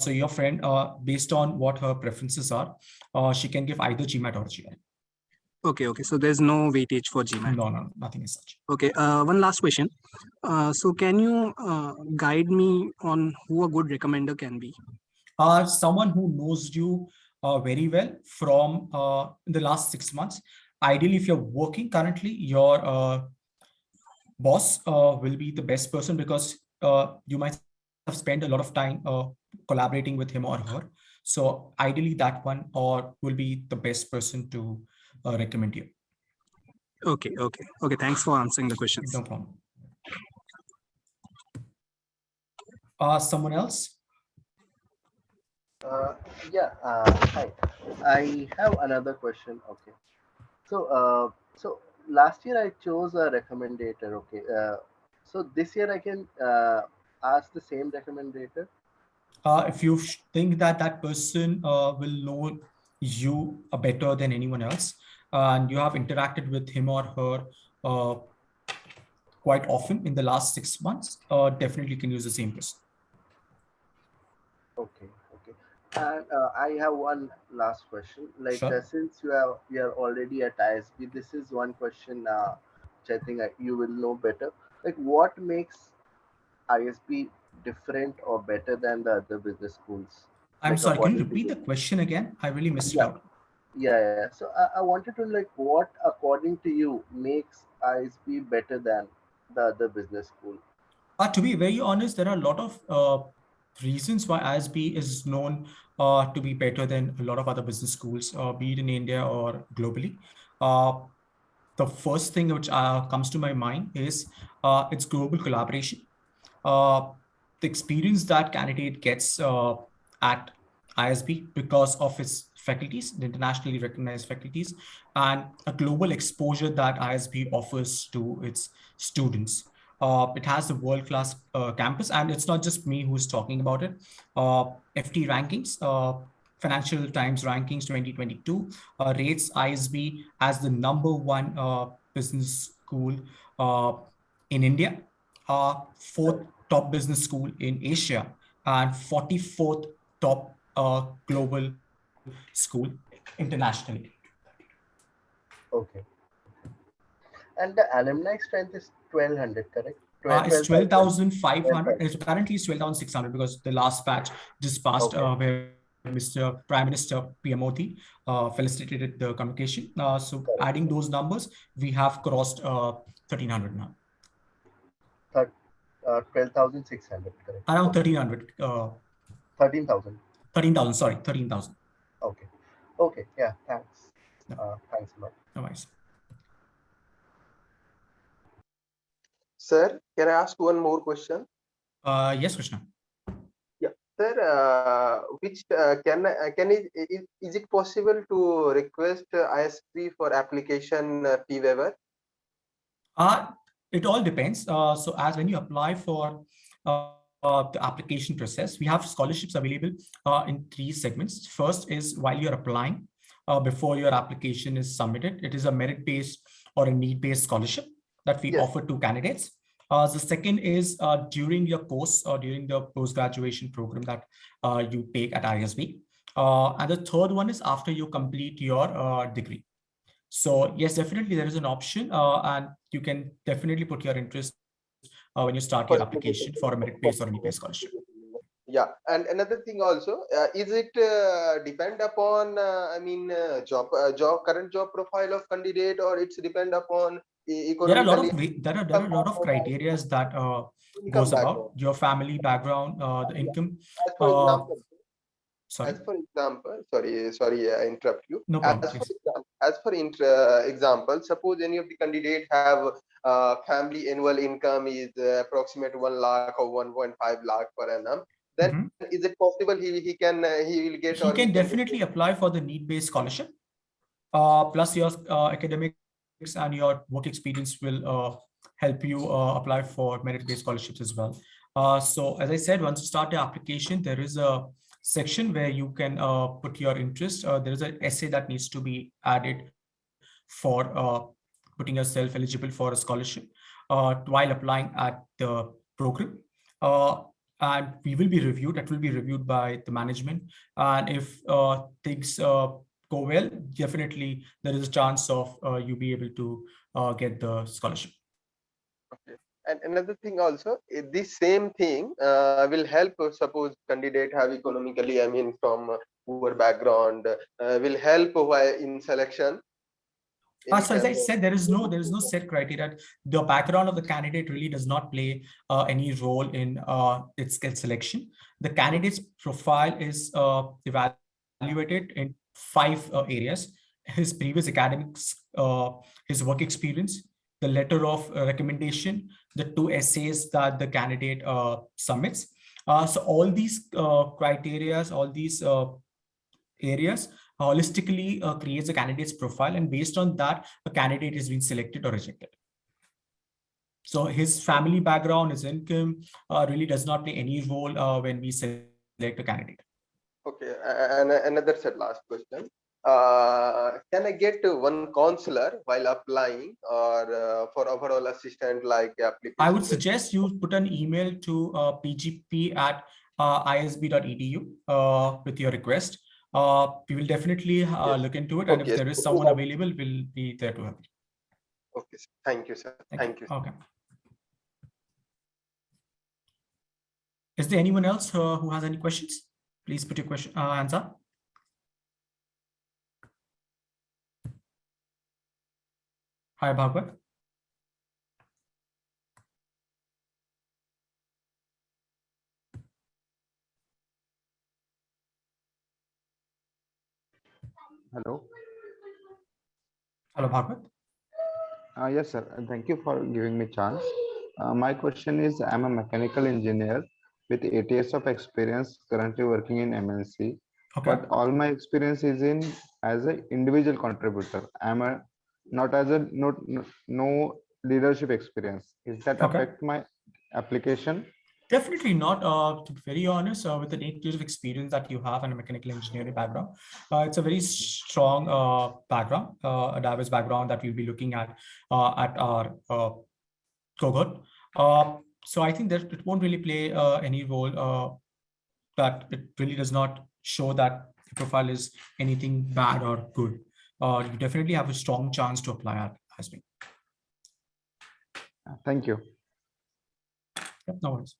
So your friend, based on what her preferences are, she can give either GMAT or GRE. Okay, okay. So there's no weightage for GMAT. No, nothing as such. Okay, one last question. So can you guide me on who a good recommender can be? Someone who knows you very well from the last 6 months. Ideally, if you're working currently, your boss will be the best person because you might have spent a lot of time collaborating with him or her. So ideally that one will be the best person to recommend you. Okay, okay. Okay, thanks for answering the questions. No problem. Someone else? Yeah, hi. I have another question. Okay. So last year I chose a recommender. Okay. So this year I can ask the same recommender. If you think that that person will know you better than anyone else, and you have interacted with him or her quite often in the last 6 months, definitely can use the same person. Okay, okay. And I have one last question. Like Sure. since you are already at ISB, this is one question which I think you will know better. Like what makes ISB different or better than the other business schools? I'm Like sorry, can you according to repeat you? the question again? I really missed it Yeah, out. yeah. So I wanted to like what according to you makes ISB better than the other business school? To be very honest, there are a lot of reasons why ISB is known to be better than a lot of other business schools, be it in India or globally. The first thing which comes to my mind is its global collaboration. The experience that candidate gets at ISB because of its faculties, the internationally recognized faculties, and a global exposure that ISB offers to its students. It has a world-class campus, and it's not just me who's talking about it. FT rankings, Financial Times rankings 2022 rates ISB as the #1 business school in India, fourth top business school in Asia, and 44th top global school internationally. Okay. And the alumni strength is 1200, correct? It's 12,000. 12,500. Currently, it's 12,600 because the last batch just passed where Mr. Prime Minister PM Modi felicitated the convocation. So adding those numbers, we have crossed 1,300 now. 12,600, correct? Around 1,300. 13,000. 13,000, sorry, 13,000. Okay. Okay. Yeah. Thanks. No. Thanks a lot. No worries. Sir, can I ask one more question? Yes, Krishna. Yeah, sir. Which is it possible to request ISB for application fee waiver? It all depends. So as when you apply for the application process, we have scholarships available in 3 segments. First is while you're applying, before your application is submitted, it is a merit-based or a need-based scholarship that we offer to candidates. The second is during your course or during the post-graduation program that you take at ISB. And the third one is after you complete your degree. So yes, definitely there is an option and you can definitely put your interest when you start your application for a merit-based or a need-based scholarship. Yeah, and another thing also, is it depend upon current job profile of candidate, or it's depend upon economically? There are a lot of criteria that goes about your family background, the income. As for example, sorry. As for example, sorry, I interrupt you. No problem. As for example, suppose any of the candidate have family annual income is approximate 1 lakh or 1.5 lakh per annum. Then is it possible he will get? He can definitely apply for the need-based scholarship. Plus your academics and your work experience will help you apply for merit-based scholarships as well. So as I said, once you start the application, there is a section where you can put your interest. There is an essay that needs to be added for putting yourself eligible for a scholarship while applying at the program. And we will be reviewed. That will be reviewed by the management. And if things go well, definitely there is a chance of you be able to get the scholarship. Okay. And another thing also, this same thing will help, suppose candidate have economically, I mean, from poor background, will help while in selection. So as I said, there is no set criteria. The background of the candidate really does not play any role in its skill selection. The candidate's profile is evaluated in 5 areas: his previous academics, his work experience, the letter of recommendation, the 2 essays that the candidate submits. So all these criteria, all these areas holistically creates a candidate's profile, and based on that, a candidate is being selected or rejected. So his family background, his income really does not play any role when we select a candidate. Okay, and another last question. Can I get one counselor while applying, or for overall assistant like application? I would suggest you put an email to pgp@isb.edu with your request. We will definitely look into it, and if there is someone available, we'll be there to help you. Okay, sir. Thank you, sir. Thank you. Okay. Is there anyone else who has any questions? Please put your question hands up. Hi, Bhagwat. Hello. Hello, Bhagwat. Yes, sir. Thank you for giving me chance. My question is, I'm a mechanical engineer with 8 years of experience, currently working in MNC. Okay. But all my experience is in as an individual contributor. I'm a not as a no leadership experience. Is that affect my application? Definitely not. To be very honest, with the 8 years of experience that you have and a mechanical engineering background, it's a very strong background, a diverse background that we'll be looking at our cohort. So I think that it won't really play any role, that it really does not show that the profile is anything bad or good. You definitely have a strong chance to apply at ISB. Thank you. Yep, no worries.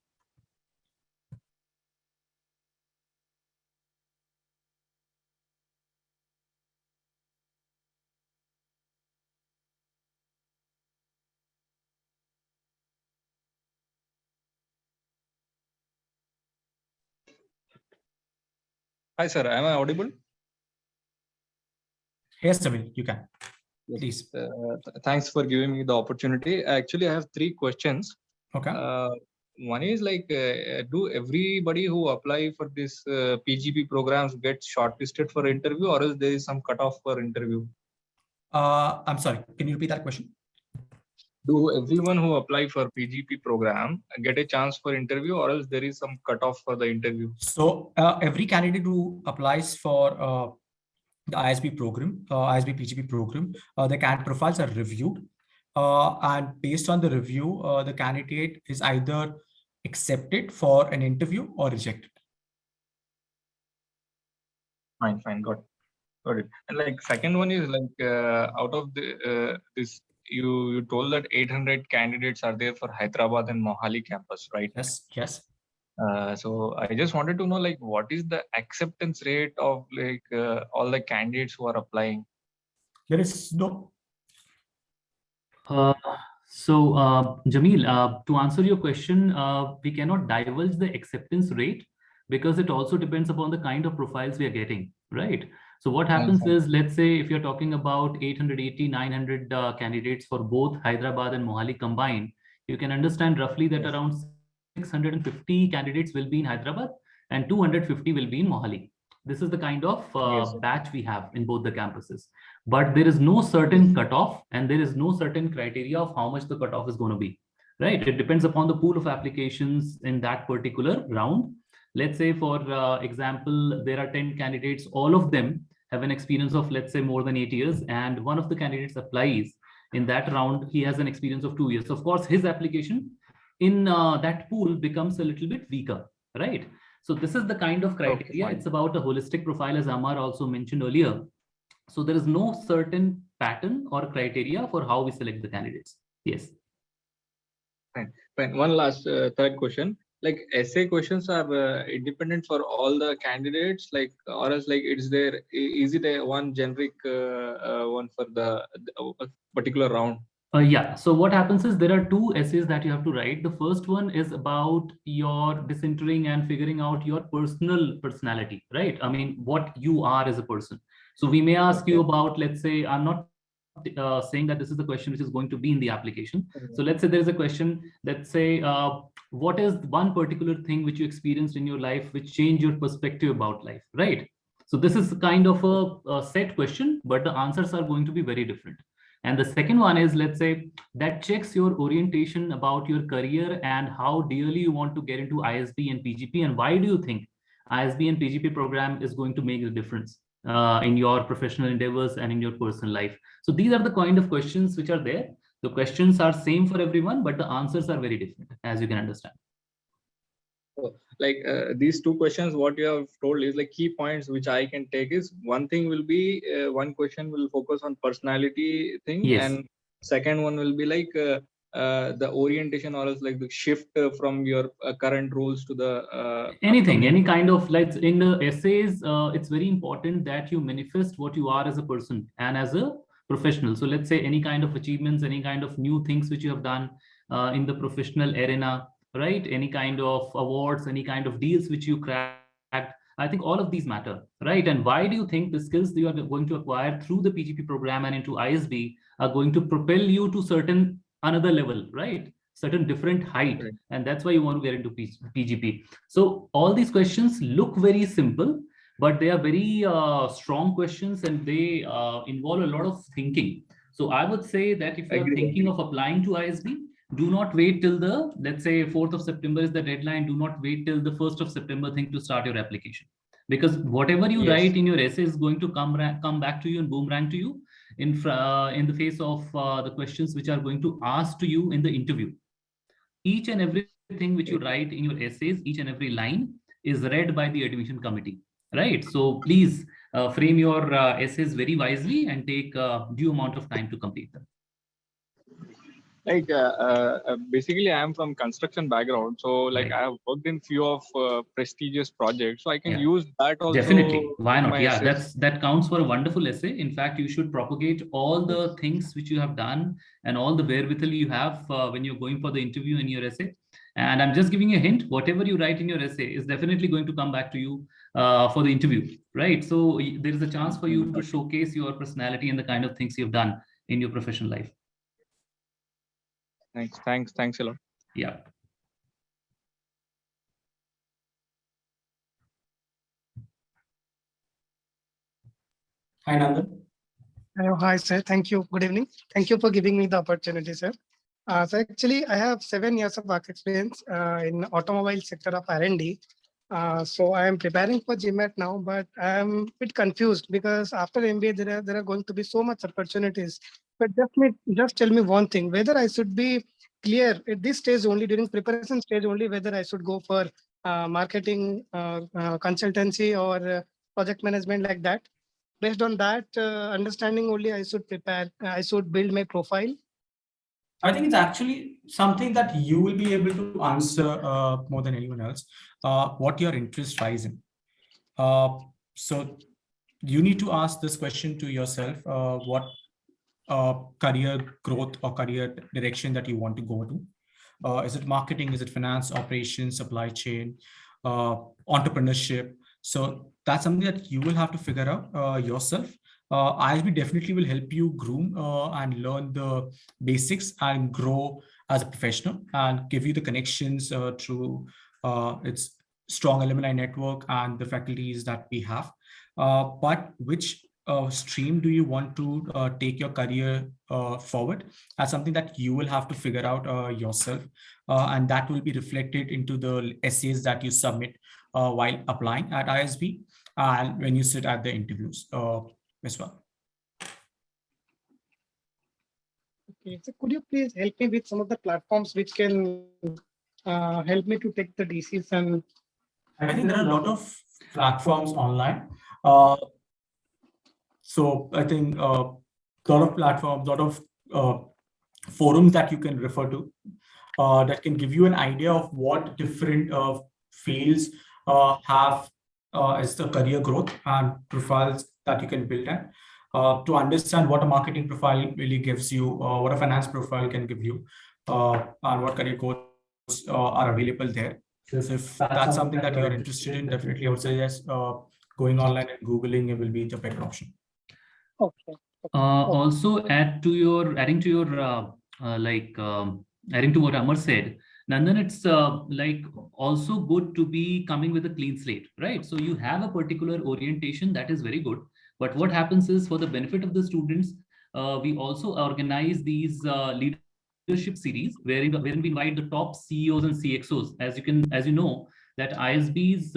Hi, sir. Am I audible? Yes, Samir, you can. Please. Thanks for giving me the opportunity. Actually, I have 3 questions. Okay. One is like, do everybody who apply for this PGP programs get shortlisted for interview, or is there some cutoff for interview? I'm sorry. Can you repeat that question? Do everyone who apply for PGP program get a chance for interview, or else there is some cutoff for the interview? So every candidate who applies for the ISB program, ISB PGP program, the candidate profiles are reviewed, and based on the review, the candidate is either accepted for an interview or rejected. Fine, got it. And like second one is like out of the this, you told that 800 candidates are there for Hyderabad and Mohali campus, right? Yes. So I just wanted to know, like, what is the acceptance rate of like all the candidates who are applying? There is no. Jamil, to answer your question, we cannot divulge the acceptance rate because it also depends upon the kind of profiles we are getting, right? So what happens is, let's say if you're talking about 880, 900 candidates for both Hyderabad and Mohali combined, you can understand roughly that around 650 candidates will be in Hyderabad and 250 will be in Mohali. This is the kind of batch we have in both the campuses. But there is no certain cutoff and there is no certain criteria of how much the cutoff is going to be, right? It depends upon the pool of applications in that particular round. Let's say, for example, there are 10 candidates, all of them have an experience of, let's say, more than 8 years, and one of the candidates applies in that round, he has an experience of 2 years. Of course, his application in that pool becomes a little bit weaker, right? So this is the kind of criteria. It's about a holistic profile, as Amar also mentioned earlier. So there is no certain pattern or criteria for how we select the candidates. Yes. Fine. One last third question. Like essay questions are independent for all the candidates, like, or else like is it a one generic one for the particular round? Yeah. So what happens is there are two essays that you have to write. The first one is about your decentering and figuring out your personality, right? I mean, what you are as a person. So we may ask you about, let's say, I'm not saying that this is the question which is going to be in the application. So let's say there is a question that say, what is one particular thing which you experienced in your life which changed your perspective about life, right? So this is kind of a set question, but the answers are going to be very different. And the second one is, let's say, that checks your orientation about your career and how dearly you want to get into ISB and PGP, and why do you think ISB and PGP program is going to make a difference in your professional endeavors and in your personal life. So these are the kind of questions which are there. The questions are same for everyone, but the answers are very different, as you can understand. Like these two questions, what you have told is like key points which I can take is one thing will be one question will focus on personality thing, yes. And second one will be like the orientation or else like the shift from your current roles to the anything, any kind of, like in the essays, it's very important that you manifest what you are as a person and as a professional. So let's say any kind of achievements, any kind of new things which you have done in the professional arena, right? Any kind of awards, any kind of deals which you cracked. I think all of these matter, right? And why do you think the skills that you are going to acquire through the PGP program and into ISB are going to propel you to certain another level, right? Certain different height, right. And that's why you want to get into PGP. So all these questions look very simple, but they are very strong questions, and they involve a lot of thinking. So I would say that if you're thinking of applying to ISB, do not wait till the, let's say 4th of September is the deadline. Do not wait till the 1st of September thing to start your application, because whatever you write in your essay is going to come back to you and boomerang to you in the face of the questions which are going to ask to you in the interview. Each and everything which you write in your essays, each and every line is read by the admission committee, right? So please frame your essays very wisely and take due amount of time to complete them. Like basically I am from construction background, so like I have worked in few of prestigious projects, so I can use that also. Definitely, why not? Yeah, that counts for a wonderful essay. In fact, you should propagate all the things which you have done and all the wherewithal you have when you're going for the interview in your essay. And I'm just giving you a hint, whatever you write in your essay is definitely going to come back to you for the interview, right? So there is a chance for you to showcase your personality and the kind of things you've done in your professional life. Thanks a lot. Yeah. Hi, Nandan. Hello, hi, sir. Thank you. Good evening. Thank you for giving me the opportunity, sir. So actually, I have 7 years of work experience in automobile sector of R&D. So I am preparing for GMAT now, but I am a bit confused because after MBA, there are going to be so much opportunities. But just tell me one thing, whether I should be clear at this stage only, during preparation stage only, whether I should go for marketing, consultancy or project management like that. Based on that understanding only, I should prepare, I should build my profile. I think it's actually something that you will be able to answer more than anyone else, what your interest lies in. So you need to ask this question to yourself, what career growth or career direction that you want to go to. Is it marketing? Is it finance, operations, supply chain, entrepreneurship? So that's something that you will have to figure out yourself. ISB definitely will help you groom and learn the basics and grow as a professional and give you the connections through its strong alumni network and the faculties that we have. But which stream do you want to take your career forward? That's something that you will have to figure out yourself, and that will be reflected into the essays that you submit while applying at ISB and when you sit at the interviews as well. Okay, so could you please help me with some of the platforms which can help me to take the decision? I think there are a lot of platforms online. So I think a lot of platforms, a lot of forums that you can refer to that can give you an idea of what different fields have as the career growth and profiles that you can build at. To understand what a marketing profile really gives you, what a finance profile can give you, and what career goals are available there. So if that's something that you're interested in, definitely I would suggest going online and Googling it will be the better option. Okay. Also adding to your adding to what Amar said, Nandan, it's like also good to be coming with a clean slate, right? So you have a particular orientation that is very good. But what happens is, for the benefit of the students, we also organize these leadership series wherein we invite the top CEOs and CXOs. As you know, that ISB's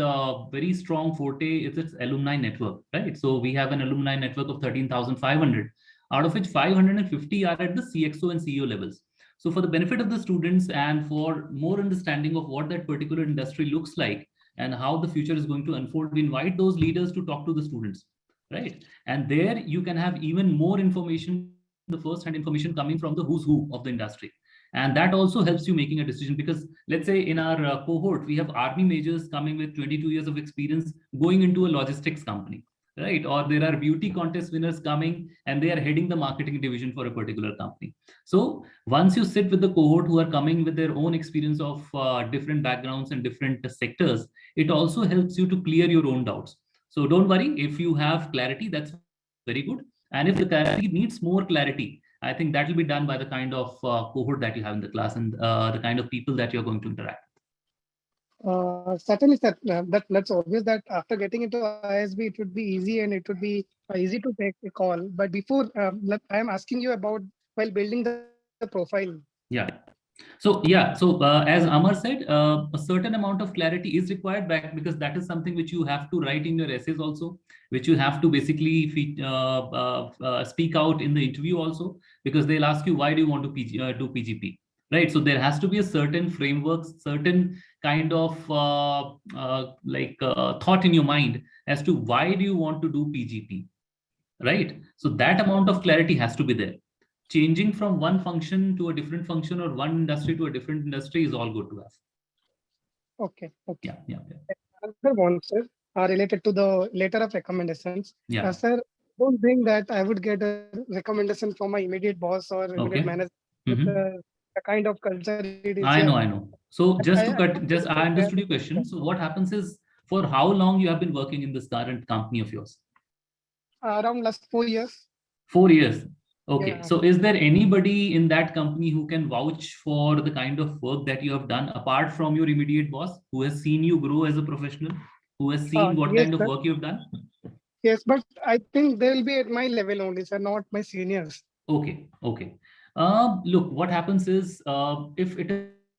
very strong forte is its alumni network, right? So we have an alumni network of 13,500, out of which 550 are at the CXO and CEO levels. So for the benefit of the students and for more understanding of what that particular industry looks like and how the future is going to unfold, we invite those leaders to talk to the students, right? And there you can have even more information, the first-hand information coming from the who's who of the industry. And that also helps you making a decision, because let's say in our cohort, we have army majors coming with 22 years of experience going into a logistics company, right? Or there are beauty contest winners coming and they are heading the marketing division for a particular company. So once you sit with the cohort who are coming with their own experience of different backgrounds and different sectors, it also helps you to clear your own doubts. So don't worry, if you have clarity, that's very good. And if the clarity needs more clarity, I think that will be done by the kind of cohort that you have in the class and the kind of people that you're going to interact with. Certainly, sir, that's obvious that after getting into ISB, it would be easy and it would be easy to take a call. But before, I am asking you about while building the profile. Yeah. So as Amar said, a certain amount of clarity is required back, because that is something which you have to write in your essays also, which you have to basically speak out in the interview also, because they'll ask you, why do you want to do PGP, right? So there has to be a certain framework, certain kind of thought in your mind as to why do you want to do PGP, right? So that amount of clarity has to be there. Changing from one function to a different function or one industry to a different industry is all good to have. Okay. Yeah. Another one, sir, related to the letter of recommendations. Yeah. Sir, don't think that I would get a recommendation from my immediate boss or immediate manager. With the kind of culture it is. I know. So I understood your question. So what happens is, for how long you have been working in this current company of yours? Around last 4 years. 4 years. Okay. Yeah. So is there anybody in that company who can vouch for the kind of work that you have done apart from your immediate boss, who has seen you grow as a professional, who has seen what kind of work you've done? Yes, but I think they will be at my level only, sir, not my seniors. Okay. Look, what happens is, if it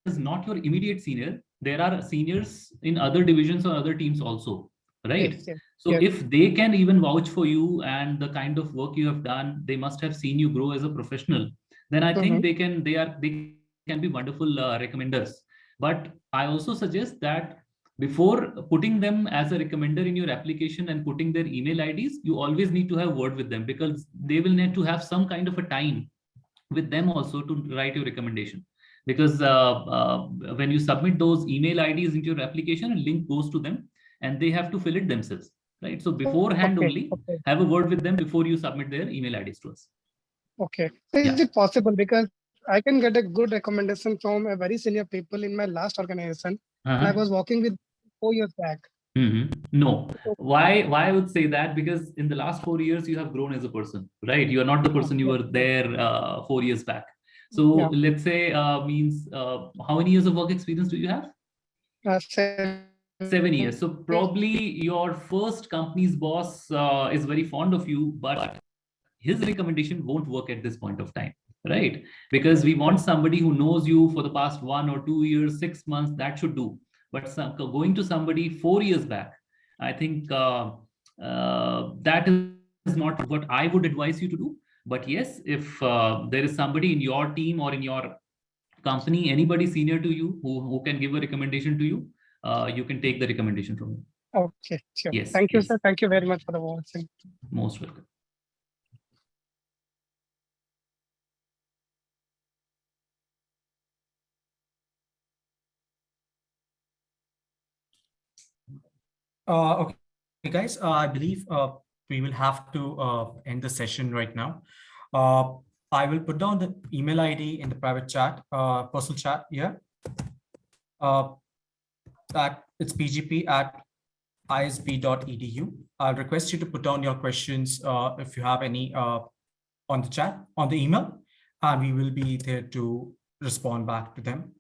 is not your immediate senior, there are seniors in other divisions or other teams also, right? Yes. So if they can even vouch for you and the kind of work you have done, they must have seen you grow as a professional. Then I think they can be wonderful recommenders. But I also suggest that before putting them as a recommender in your application and putting their email IDs, you always need to have a word with them, because they will need to have some kind of a time with them also to write your recommendation. Because when you submit those email IDs into your application, a link goes to them and they have to fill it themselves, right? So beforehand only have a word with them before you submit their email IDs to us. Okay. So is it possible, because I can get a good recommendation from a very senior people in my last organization. And I was working with 4 years back. No. Why I would say that? Because in the last 4 years, you have grown as a person, right? You are not the person you were there 4 years back. So let's say how many years of work experience do you have? 7 years. So probably your first company's boss is very fond of you, but his recommendation won't work at this point of time, right? Because we want somebody who knows you for the past 1 or 2 years, 6 months, that should do. But going to somebody 4 years back, I think that is not what I would advise you to do. But yes, if there is somebody in your team or in your company, anybody senior to you who can give a recommendation to you, you can take the recommendation from him. Okay, sure. Yes. Thank you, sir. Thank you very much for the words. Most welcome. Okay, guys, I believe we will have to end the session right now. I will put down the email ID in the private chat, personal chat here. That it's pgp@isb.edu. I'll request you to put down your questions if you have any on the chat, on the email, and we will be there to respond back to them.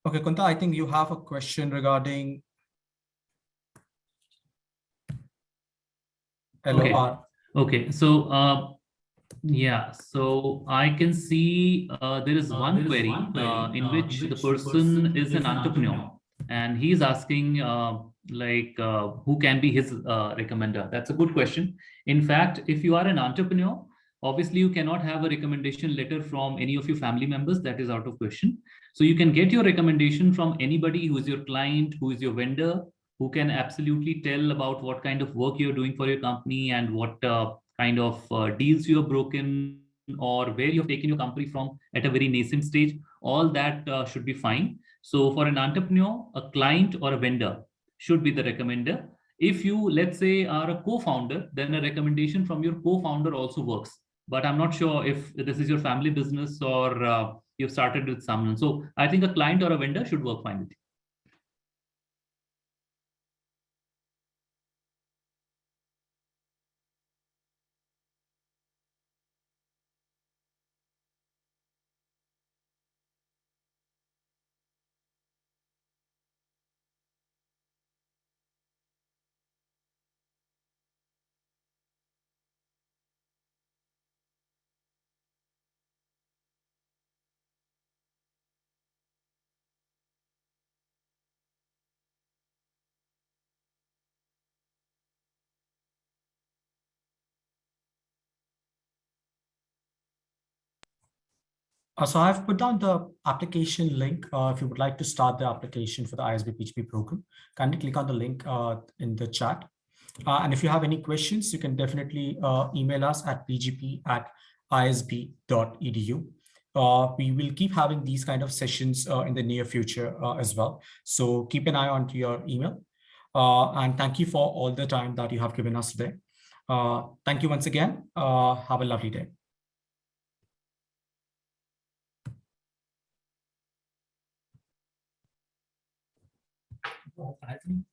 Okay, Kunta, I think you have a question regarding LOR. Okay, so yeah, so I can see there is one query in which the person is an entrepreneur and he's asking who can be his recommender. That's a good question. In fact, if you are an entrepreneur, obviously you cannot have a recommendation letter from any of your family members. That is out of question. So you can get your recommendation from anybody who is your client, who is your vendor, who can absolutely tell about what kind of work you're doing for your company and what kind of deals you have broken or where you have taken your company from at a very nascent stage. All that should be fine. So for an entrepreneur, a client or a vendor should be the recommender. If you, let's say, are a co-founder, then a recommendation from your co-founder also works. But I'm not sure if this is your family business or you've started with someone. So I think a client or a vendor should work fine with you. So I've put down the application link. If you would like to start the application for the ISB PHP program, kindly click on the link in the chat. And if you have any questions, you can definitely email us at pgp@isb.edu. We will keep having these kind of sessions in the near future as well. So keep an eye on to your email. And thank you for all the time that you have given us today. Thank you once again. Have a lovely day. I think